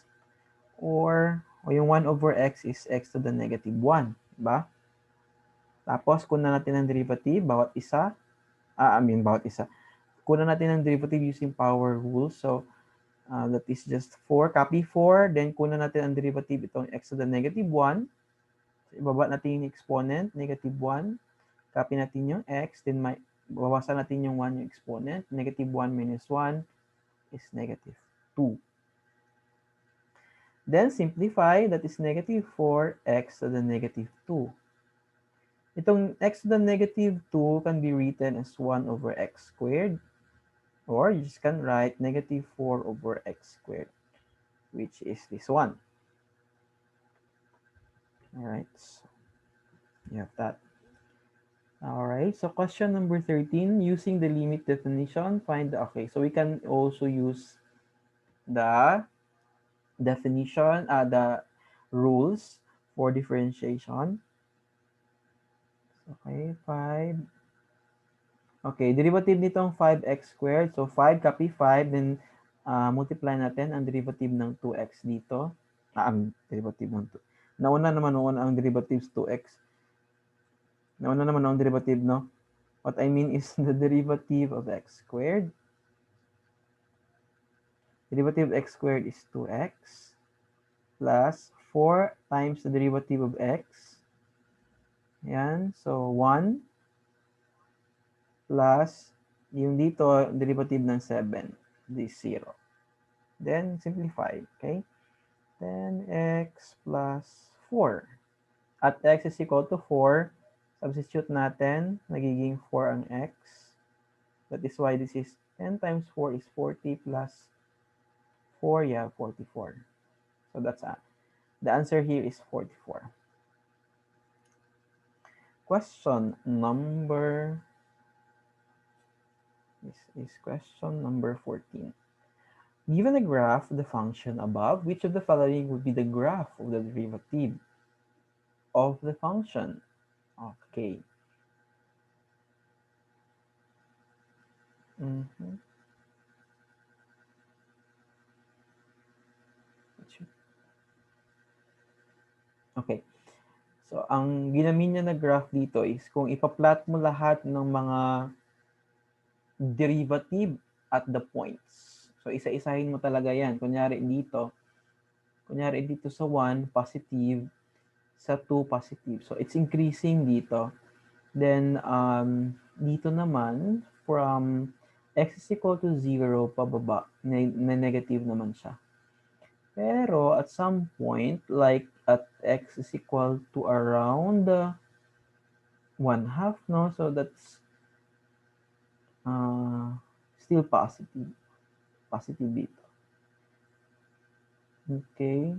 or yung 1 over x is x to the negative 1, diba? Tapos, kunan natin ang derivative, bawat isa. Kunan natin ang derivative using power rule. So, that is just 4. Copy 4. Then, kunan natin ang derivative itong x to the negative 1. So, ibaba natin yung exponent, negative 1. Copy natin yung x. Then, bawasan natin yung 1 yung exponent. Negative 1 minus 1 is negative 2. Then, simplify. That is negative 4x to the negative 2. Itong x to the negative 2 can be written as 1 over x squared, or you just can write negative 4 over x squared, which is this one. All right, so you have that. All right, so question number 13, using the limit definition, find the, okay, so we can also use the definition, the rules for differentiation. Okay, 5. Okay, derivative nitong 5x squared. So, 5, copy 5. Then, multiply natin ang derivative ng 2x dito. Ang derivative ng 2. Nauna naman ang derivatives 2x. Nauna naman ang derivative, no? What I mean is the derivative of x squared. Derivative of x squared is 2x plus 4 times the derivative of x. Yan. So, 1 plus yung dito, derivative ng 7. This 0. Then, simplify. Okay? 10x plus 4. At x is equal to 4, substitute natin, nagiging 4 ang x. That is why this is 10 times 4 is 40 plus 4, yeah, 44. So that's the answer here is 44. Question number, this is question number 14. Given a graph of the function above, which of the following would be the graph of the derivative of the function? Okay. Okay. So, ang ginamit niya na graph dito is kung ipa-plot mo lahat ng mga derivative at the points. So, isa-isahin mo talaga yan. Kunyari dito sa 1, positive, sa 2, positive. So, it's increasing dito. Then, dito naman, from x is equal to 0, pababa, na negative naman siya. Pero, at some point, like at x is equal to around 1/2, no? So, that's still positive. Positive dito. Okay.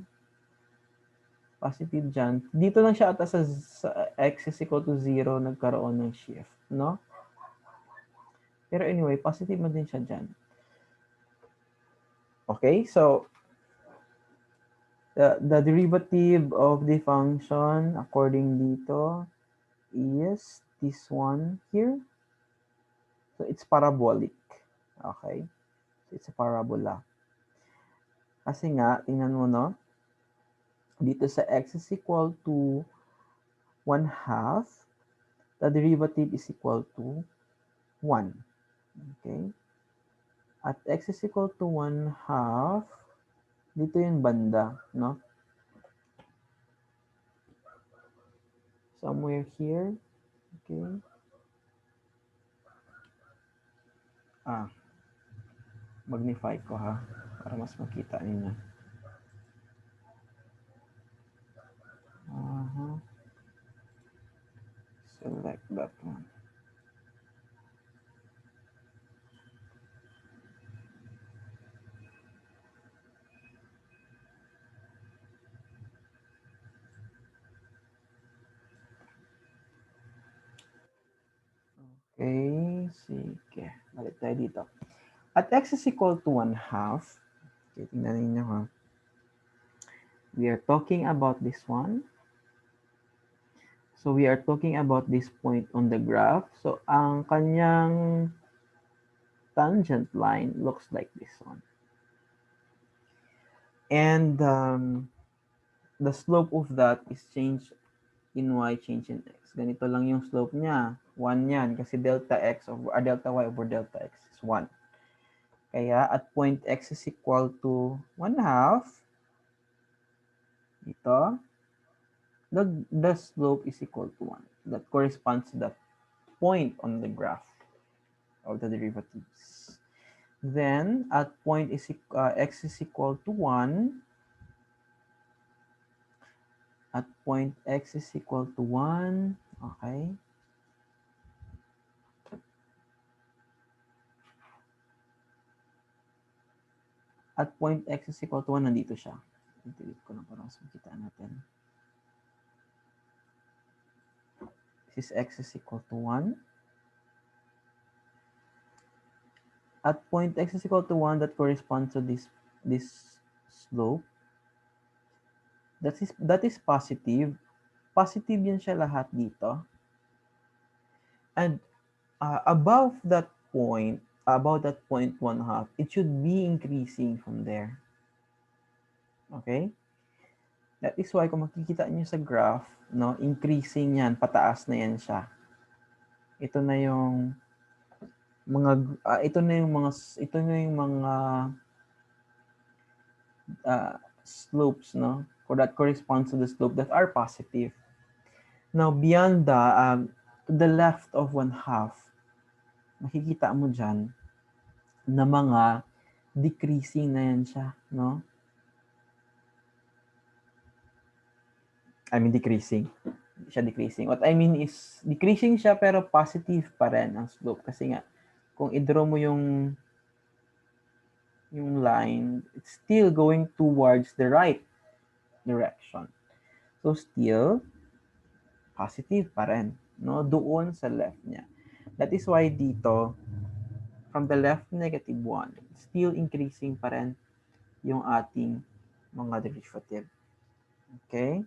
Positive dyan. Dito lang siya ata sa x is equal to 0 nagkaroon ng shift, no? Pero anyway, positive man din siya dyan. Okay, so the derivative of the function according dito is this one here. So it's parabolic. Okay? So it's a parabola. Kasi nga, tingnan mo, no? Dito sa x is equal to 1/2, the derivative is equal to 1. Okay? At x is equal to 1/2, dito yung banda, no? Somewhere here. Okay? Magnify ko ha, para mas makita ninyo. Select that one. Okay, sige. Balik tayo dito. At x is equal to 1/2, okay, tingnan ninyo ha. We are talking about this one. So we are talking about this point on the graph. So ang kanyang tangent line looks like this one. And the slope of that is change in y, change in x. Ganito lang yung slope niya. 1 yan kasi delta x over delta y over delta x is 1. Kaya at point x is equal to 1/2, ito, the slope is equal to 1. That corresponds to the point on the graph of the derivatives. Then, at point is x is equal to 1, at point x is equal to 1, okay? At point x is equal to 1, nandito siya. I-delete ko lang para mas makita natin. This is x is equal to 1. At point x is equal to 1, that corresponds to this slope. That is positive. Positive yan siya lahat dito. And above that point, about that point 1/2, it should be increasing from there. Okay? That is why kung makikita niyo sa graph, no, increasing yan, pataas na yan siya. Ito na yung mga slopes, no, that corresponds to the slope that are positive. Now beyond to the left of 1/2, makikita mo dyan na mga decreasing na yan siya, no? I mean decreasing. Hindi siya decreasing. What I mean is decreasing siya pero positive pa rin ang slope kasi nga kung i-draw mo yung line, it's still going towards the right direction. So still positive pa rin, no? Doon sa left niya. That is why dito from the left -1, still increasing pa rin yung ating mga derivative. Okay?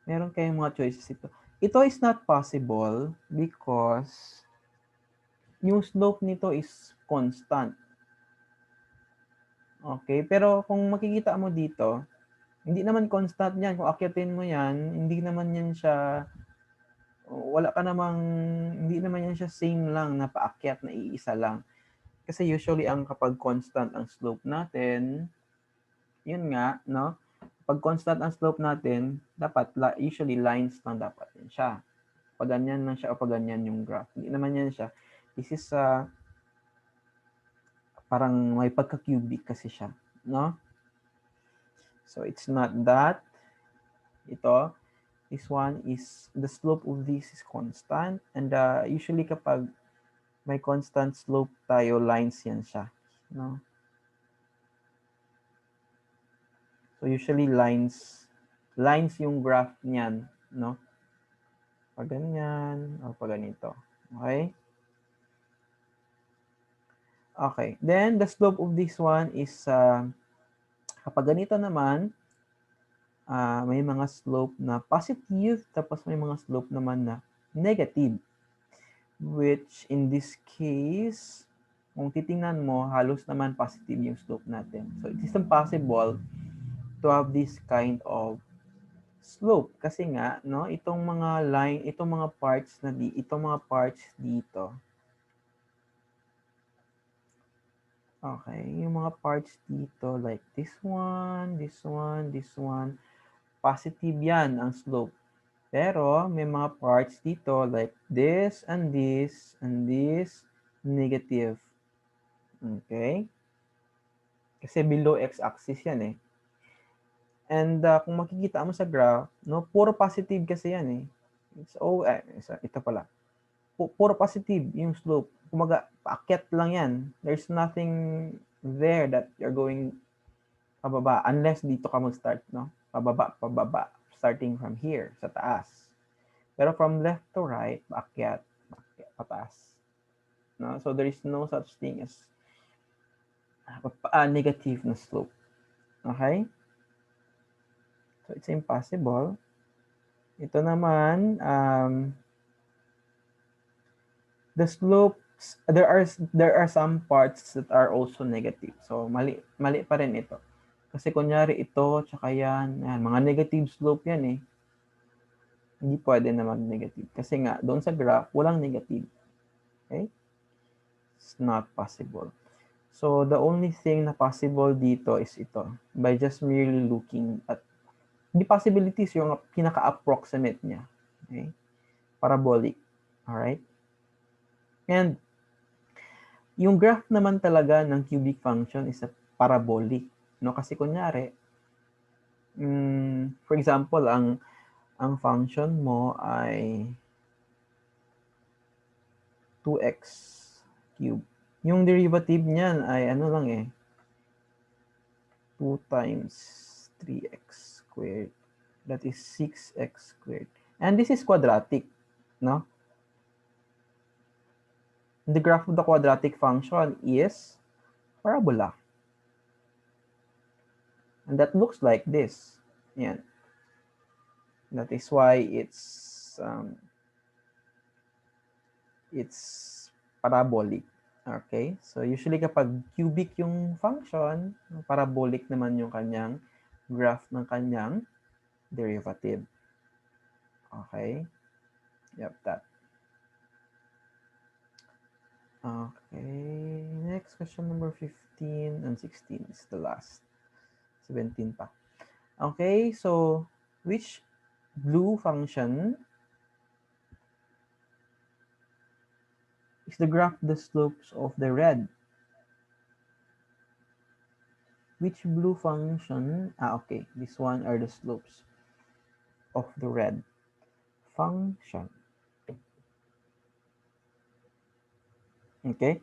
Meron kayong mga choices ito. Ito is not possible because yung slope nito is constant. Okay? Pero kung makikita mo dito, hindi naman constant yan. Kung akyatin mo yan, hindi naman yan siya, hindi naman yan siya same lang na paakyat na iisa lang. Kasi usually kapag constant ang slope natin, yun nga, no? Pag constant ang slope natin, dapat usually lines lang dapat yan siya. Pag ganyan lang siya o pag ganyan yung graph. Hindi naman yan siya. This is parang may pagka-cubic kasi siya, no? So it's not that. Ito, this one is, the slope of this is constant. And usually kapag may constant slope tayo, lines yan siya, no? So usually lines yung graph niyan, no? Pag ganyan o pag ganito. Okay? Okay. Then the slope of this one is kapag ganito naman, may mga slope na positive tapos may mga slope naman na negative. Which in this case, kung titingnan mo, halos naman positive yung slope natin. So it is impossible to have this kind of slope kasi nga no, itong mga parts dito. Okay, yung mga parts dito like this one, positive yan ang slope. Pero may mga parts dito like this and this and this negative. Okay? Kasi below x-axis yan eh. And kung makikita mo sa graph, no, puro positive kasi yan eh. Ito pala. Puro positive yung slope. Kumaga, paakyat lang yan. There's nothing there that you're going pababa unless dito ka mag-start, no? Pababa, starting from here, sa taas. Pero from left to right, paakyat, pataas. No? So there is no such thing as negative na slope. Okay? So it's impossible. Ito naman, the slopes, there are some parts that are also negative. So mali pa rin ito. Kasi kunyari ito, tsaka yan, mga negative slope yan eh. Hindi pwede na mag-negative. Kasi nga, doon sa graph, walang negative. Okay? It's not possible. So the only thing na possible dito is ito. By just merely looking at the possibilities, yung pinaka-approximate niya. Okay? Parabolic. Alright? And yung graph naman talaga ng cubic function is a parabolic. No? Kasi kunyari, for example, ang function mo ay 2x cube. Yung derivative niyan ay ano lang eh, 2 times 3x squared. That is 6x squared. And this is quadratic, no? The graph of the quadratic function is parabola. And that looks like this. Yan. That is why it's parabolic. Okay, so usually kapag cubic yung function, parabolic naman yung kanyang graph ng kanyang derivative. Okay, yep, that. Okay, next question number 15 and 16 is the last. 17 pa. Okay, so which blue function is the graph the slopes of the red? Which blue function? Okay, this one are the slopes of the red function. Okay,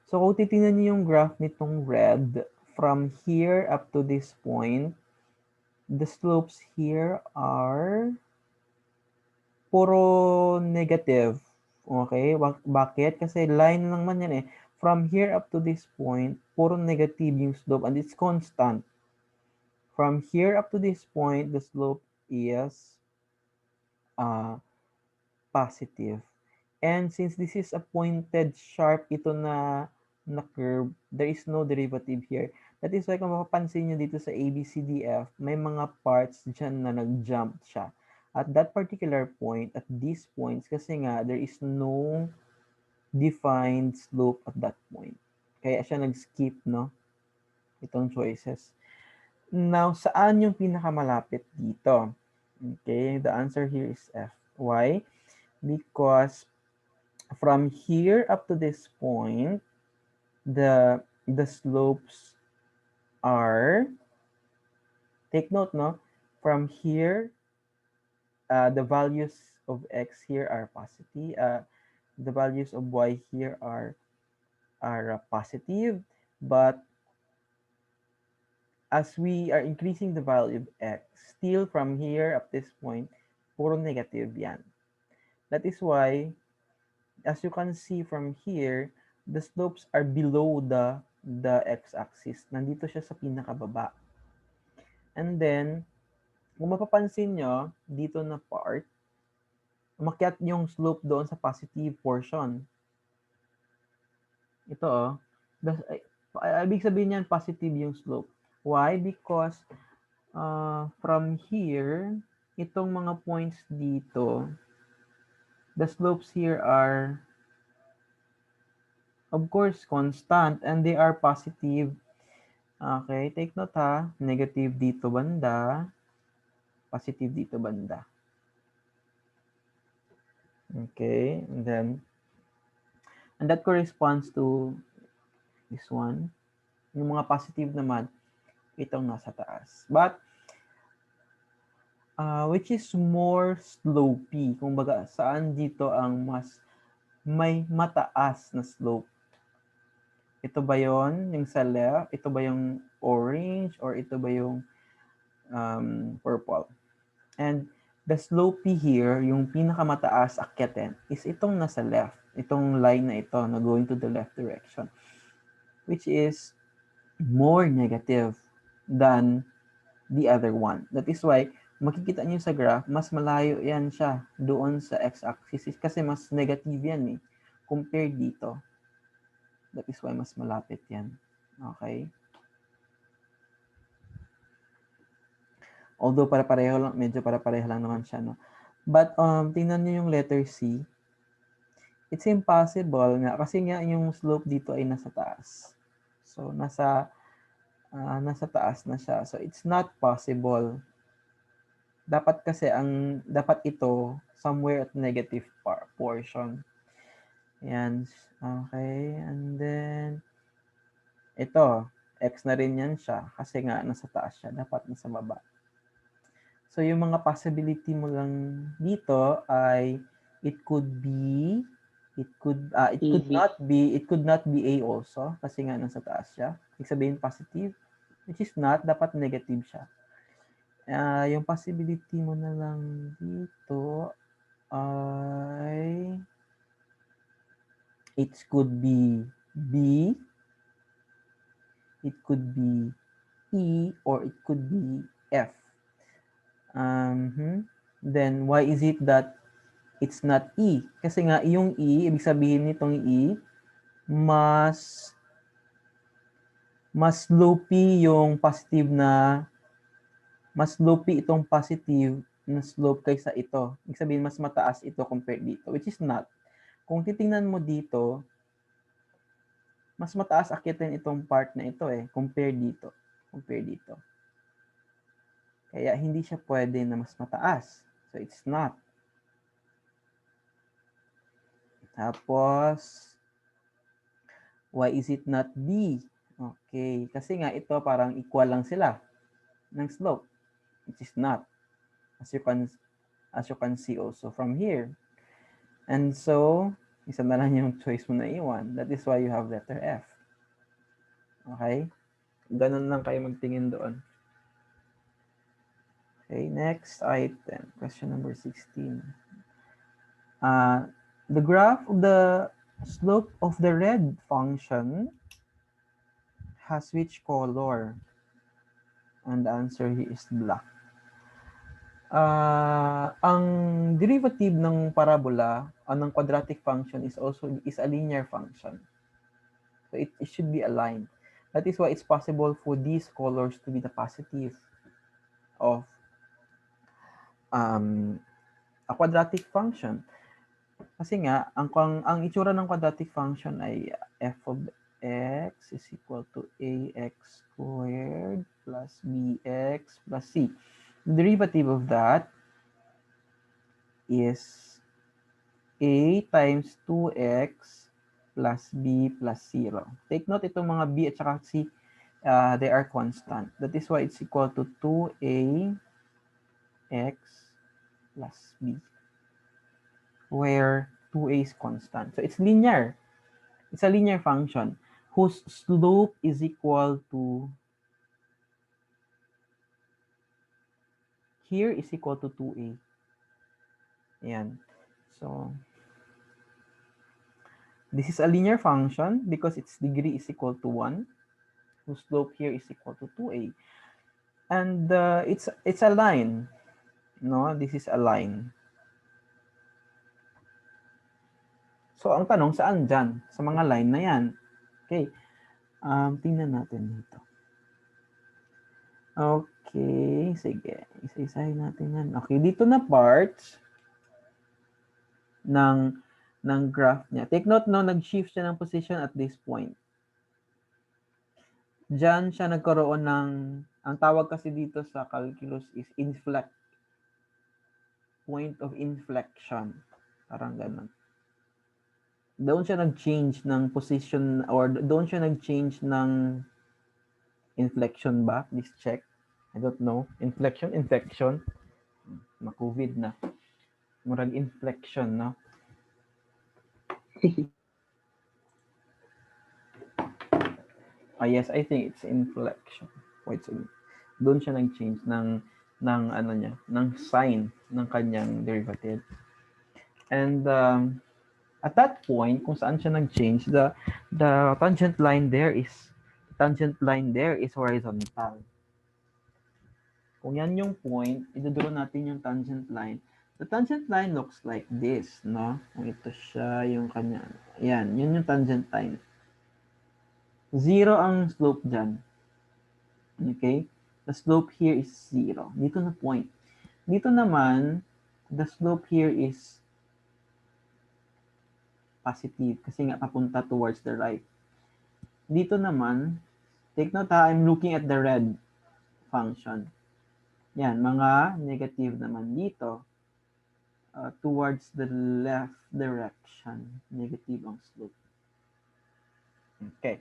so kung titingnan niyo yung graph nitong red, from here up to this point, the slopes here are puro negative. Okay, bakit? Kasi line lang man yan eh. From here up to this point, puro negative yung slope and it's constant. From here up to this point, the slope is positive. And since this is a pointed sharp ito na curve, there is no derivative here. That is why kung mapapansin nyo dito sa ABCDF, may mga parts dyan na nag-jump siya. At that particular point, at these points, kasi nga, there is no defined slope at that point. Kaya siya nag-skip, no? Itong choices. Now, saan yung pinakamalapit dito? Okay, the answer here is F. Why? Because from here up to this point, the slopes are, take note, no? From here, the values of x here are positive. The values of y here are positive, but as we are increasing the value of x, still from here up this point, puro negative yan. That is why, as you can see from here, the slopes are below the x-axis. Nandito siya sa pinakababa. And then, kung mapapansin nyo, dito na part, umakyat yung slope doon sa positive portion. Ito oh. Ibig sabihin niyan, positive yung slope. Why? Because from here, itong mga points dito, the slopes here are, of course, constant and they are positive. Okay, take note ha. Negative dito banda, positive dito banda. Okay, and that corresponds to this one. Yung mga positive naman, itong nasa taas. But, which is more slopey? Kung baga, saan dito ang mas may mataas na slope? Ito ba yon yung sa left? Ito ba yung orange? Or ito ba yung purple? And the slopey here, yung pinakamataas akyatin, is itong nasa left. Itong line na ito na going to the left direction. Which is more negative than the other one. That is why, makikita nyo sa graph, mas malayo yan siya doon sa x-axis kasi mas negative yan eh, compared dito. That is why mas malapit yan. Okay? Although para-pareho lang, medyo para-pareho lang naman siya, no? But tingnan nyo yung letter C. It's impossible nga kasi nga yung slope dito ay nasa taas. So nasa taas na siya. So it's not possible. Dapat kasi dapat ito somewhere at negative portion. Yan. Okay. And then ito, x na rin yan siya kasi nga nasa taas siya. Dapat nasa baba. So yung mga possibility mo lang dito ay it could not be A also kasi nga nasa taas siya. Ibig sabihin positive, which is not, dapat negative siya. Yung possibility mo na lang dito ay it could be B, it could be E, or it could be F. Then why is it that it's not E? Kasi nga yung E, ibig sabihin nitong E, mas slopey yung positive na, mas slopey itong positive na slope kaysa ito. Ibig sabihin, mas mataas ito compared dito, which is not. Kung titingnan mo dito, mas mataas akitin itong part na ito compare dito. Compare dito. Kaya hindi siya pwede na mas mataas. So, it's not. Tapos, why is it not B? Okay. Kasi nga ito parang equal lang sila ng slope, which is not. As you can see also from here. And so, isa na lang yung choice mo na iwan. That is why you have letter F. Okay? Ganun lang kayo magtingin doon. Okay, next item. Question number 16. The graph of the slope of the red function has which color? And the answer here is black. Ang derivative ng parabola ng quadratic function is a linear function. So it should be aligned. That is why it's possible for these colors to be the positive of a quadratic function. Kasi nga, ang itsura ng quadratic function ay f of x is equal to ax squared plus bx plus c. The derivative of that is a times 2x plus b plus 0. Take note itong mga b at saka c, they are constant. That is why it's equal to 2ax plus b, where 2a is constant. So it's linear. It's a linear function whose slope is equal to, here is equal to 2a. Ayan. So, this is a linear function because its degree is equal to 1, whose slope here is equal to 2a. And it's a line. No, this is a line. So, ang tanong, saan dyan? Sa mga line na yan. Okay. Tingnan natin dito. Okay, sige. Isa-isahin natin yan. Okay, dito na parts ng graph niya. Take note, no, nag-shift siya ng position at this point. Diyan siya nagkaroon ng, ang tawag kasi dito sa calculus is point of inflection. Parang ganun. Doon siya nag-change ng position or doon siya nag-change ng inflection ba? Please check. I don't know. Inflection. Ma-COVID na. Murag inflection, no? Yes, I think it's inflection. Wait, so doon siya nag-change ng ano niya, ng sign ng kanyang derivative. And at that point, kung saan siya nag-change, the tangent line there is horizontal. Kung yan yung point, i-draw natin yung tangent line. The tangent line looks like this, no? Kung ito siya yung kanya. Yan, yun yung tangent line. 0 ang slope dyan. Okay? The slope here is 0. Dito na point. Dito naman, the slope here is positive kasi nga papunta towards the right. Dito naman, take note ha, I'm looking at the red function. Yan, mga negative naman dito. Towards the left direction. Negative ang slope. Okay.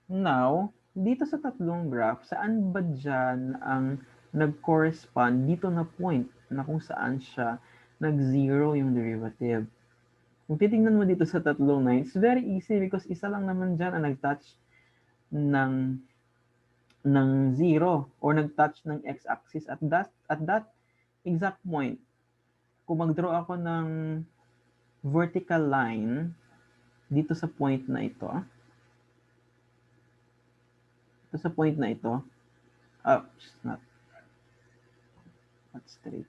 Now, dito sa tatlong graph, saan ba dyan ang nag-correspond dito na point na kung saan siya nag-zero yung derivative? Kung titingnan mo dito sa tatlong line, it's very easy because isa lang naman dyan ang nag-touch ng 0 or nag-touch ng x-axis at that exact point. Kung mag-draw ako ng vertical line dito sa point na ito, sa point na ito, not straight.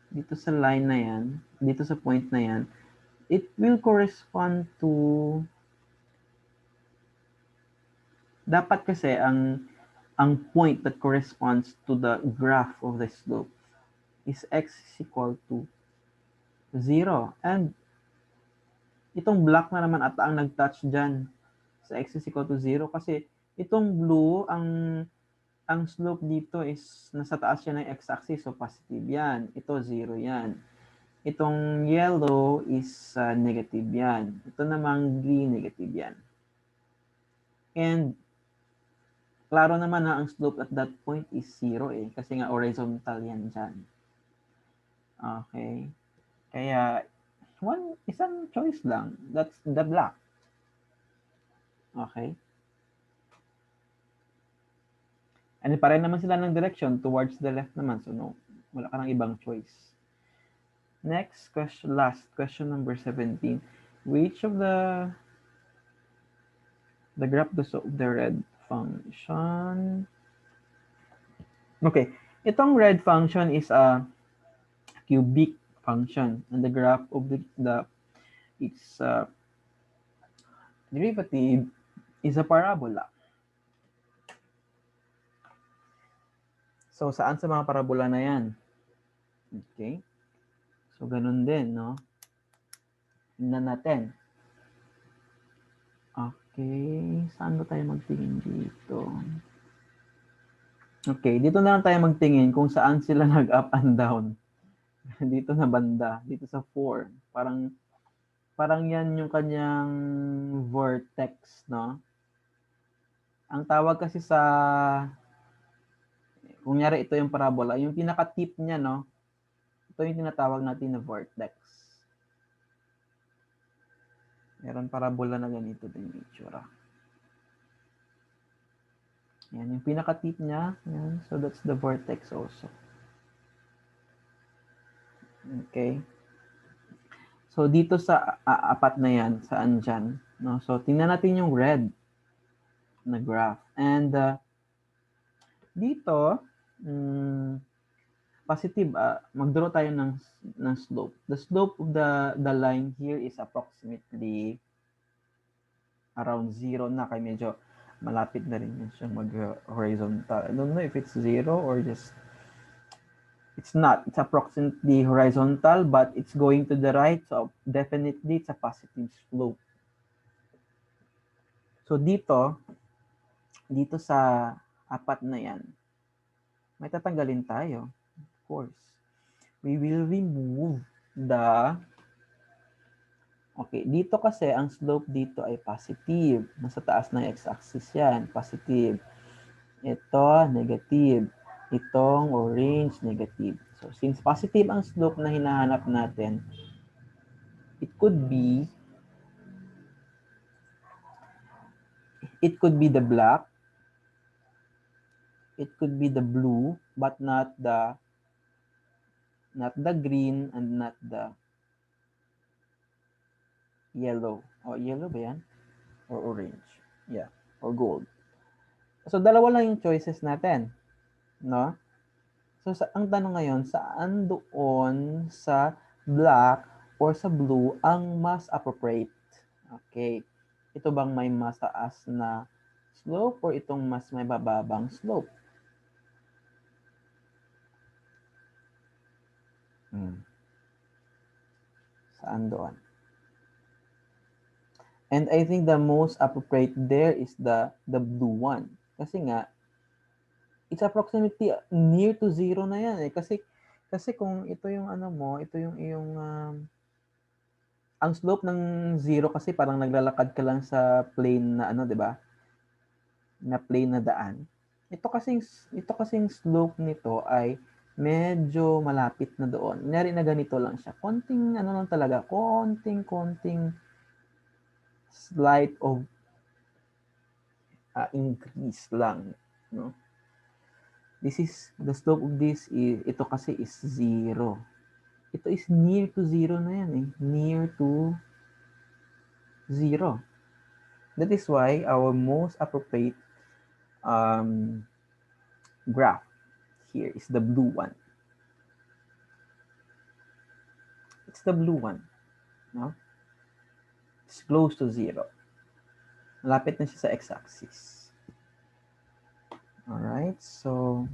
Dito sa line na yan, dito sa point na yan, it will correspond to, dapat kasi ang point that corresponds to the graph of the slope is x is equal to 0. And itong black na naman ata ang nag-touch dyan sa x is equal to 0 kasi itong blue, ang slope dito is nasa taas siya ng x-axis, so positive yan. Ito 0 yan. Itong yellow is negative yan. Ito namang green, negative yan. And klaro naman na ang slope at that point is 0 eh, kasi nga horizontal yan dyan. Okay. Kaya, isang choice lang. That's the black. Okay. And pareho naman sila ng direction towards the left naman. So, no, wala ka ng ibang choice. Next question, last question number 17. Which of the graph of the red function? Okay, itong red function is a cubic function, and the graph of its derivative is a parabola. So, saan sa mga parabola na yan? Okay. So, ganun din, no? Tingnan natin. Okay. Saan ba tayo magtingin dito? Okay. Dito na lang tayo magtingin kung saan sila nag-up and down. Dito na banda. Dito sa 4. Parang yan yung kanyang vortex, no? Ang tawag kasi sa, kunyari ito yung parabola, yung pinaka-tip niya, no? Ito yung tinatawag natin na vortex. Meron parabola na ganito din yung itsura. Yan, yung pinaka-tip niya. Yan. So, that's the vortex also. Okay. So, dito sa apat na yan, saan dyan? No? So, tingnan natin yung red na graph. And dito, positive, mag-draw tayo ng slope. The slope of the line here is approximately around 0 na, kaya medyo malapit na rin yun siyang mag-horizontal. I don't know if it's 0 or just, it's not. It's approximately horizontal, but it's going to the right, so definitely it's a positive slope. So dito sa apat na yan, may tatanggalin tayo. Of course. We will remove the, okay, dito kasi ang slope dito ay positive. Nasa taas ng x-axis yan, positive. Ito, negative. Itong orange, negative. So, since positive ang slope na hinahanap natin, it could be the black, it could be the blue, but not the green and not the yellow. O, yellow ba yan? Or orange? Yeah, or gold. So, dalawa lang yung choices natin. No? So, ang tanong ngayon, saan doon sa black or sa blue ang mas appropriate? Okay. Ito bang may mas taas na slope or itong mas may bababang slope? Saan doon? And I think the most appropriate there is the blue one. Kasi nga, it's approximately near to 0 na yan eh. Kasi kung ito yung ano mo, ito yung iyong, ang slope ng 0 kasi parang naglalakad ka lang sa plane na ano, di ba? Na plane na daan. Ito kasing slope nito ay medyo malapit na doon. Kunyari na ganito lang siya. Konting ano lang talaga, konting slight of increase lang, no? This is the slope of this is, ito kasi is 0. Ito is near to 0 na yan eh. Near to 0. That is why our most appropriate graph here is the blue one. It's the blue one, no? It's close to 0. Malapit na siya sa x-axis. Alright, so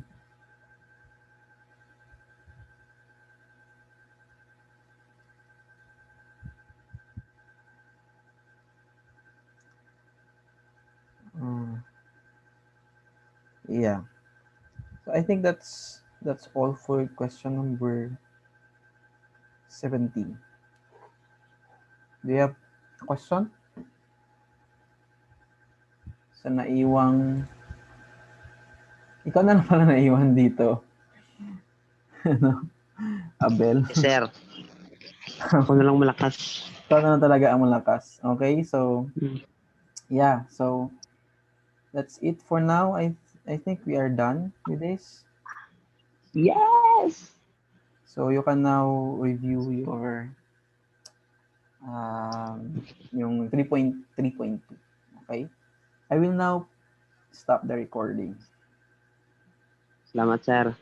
yeah. So I think that's all for question number 17. Do you have a question? Sa naiwang... Ikaw na lang pala naiwan dito. Ano? Abel. Yes, sir. Ako na lang malakas. Ikaw na lang talaga ang malakas. Okay, so yeah, so that's it for now. I think we are done with this. Yes! So you can now review your yung 3.3.2. Okay? I will now stop the recording. Salamat, sir.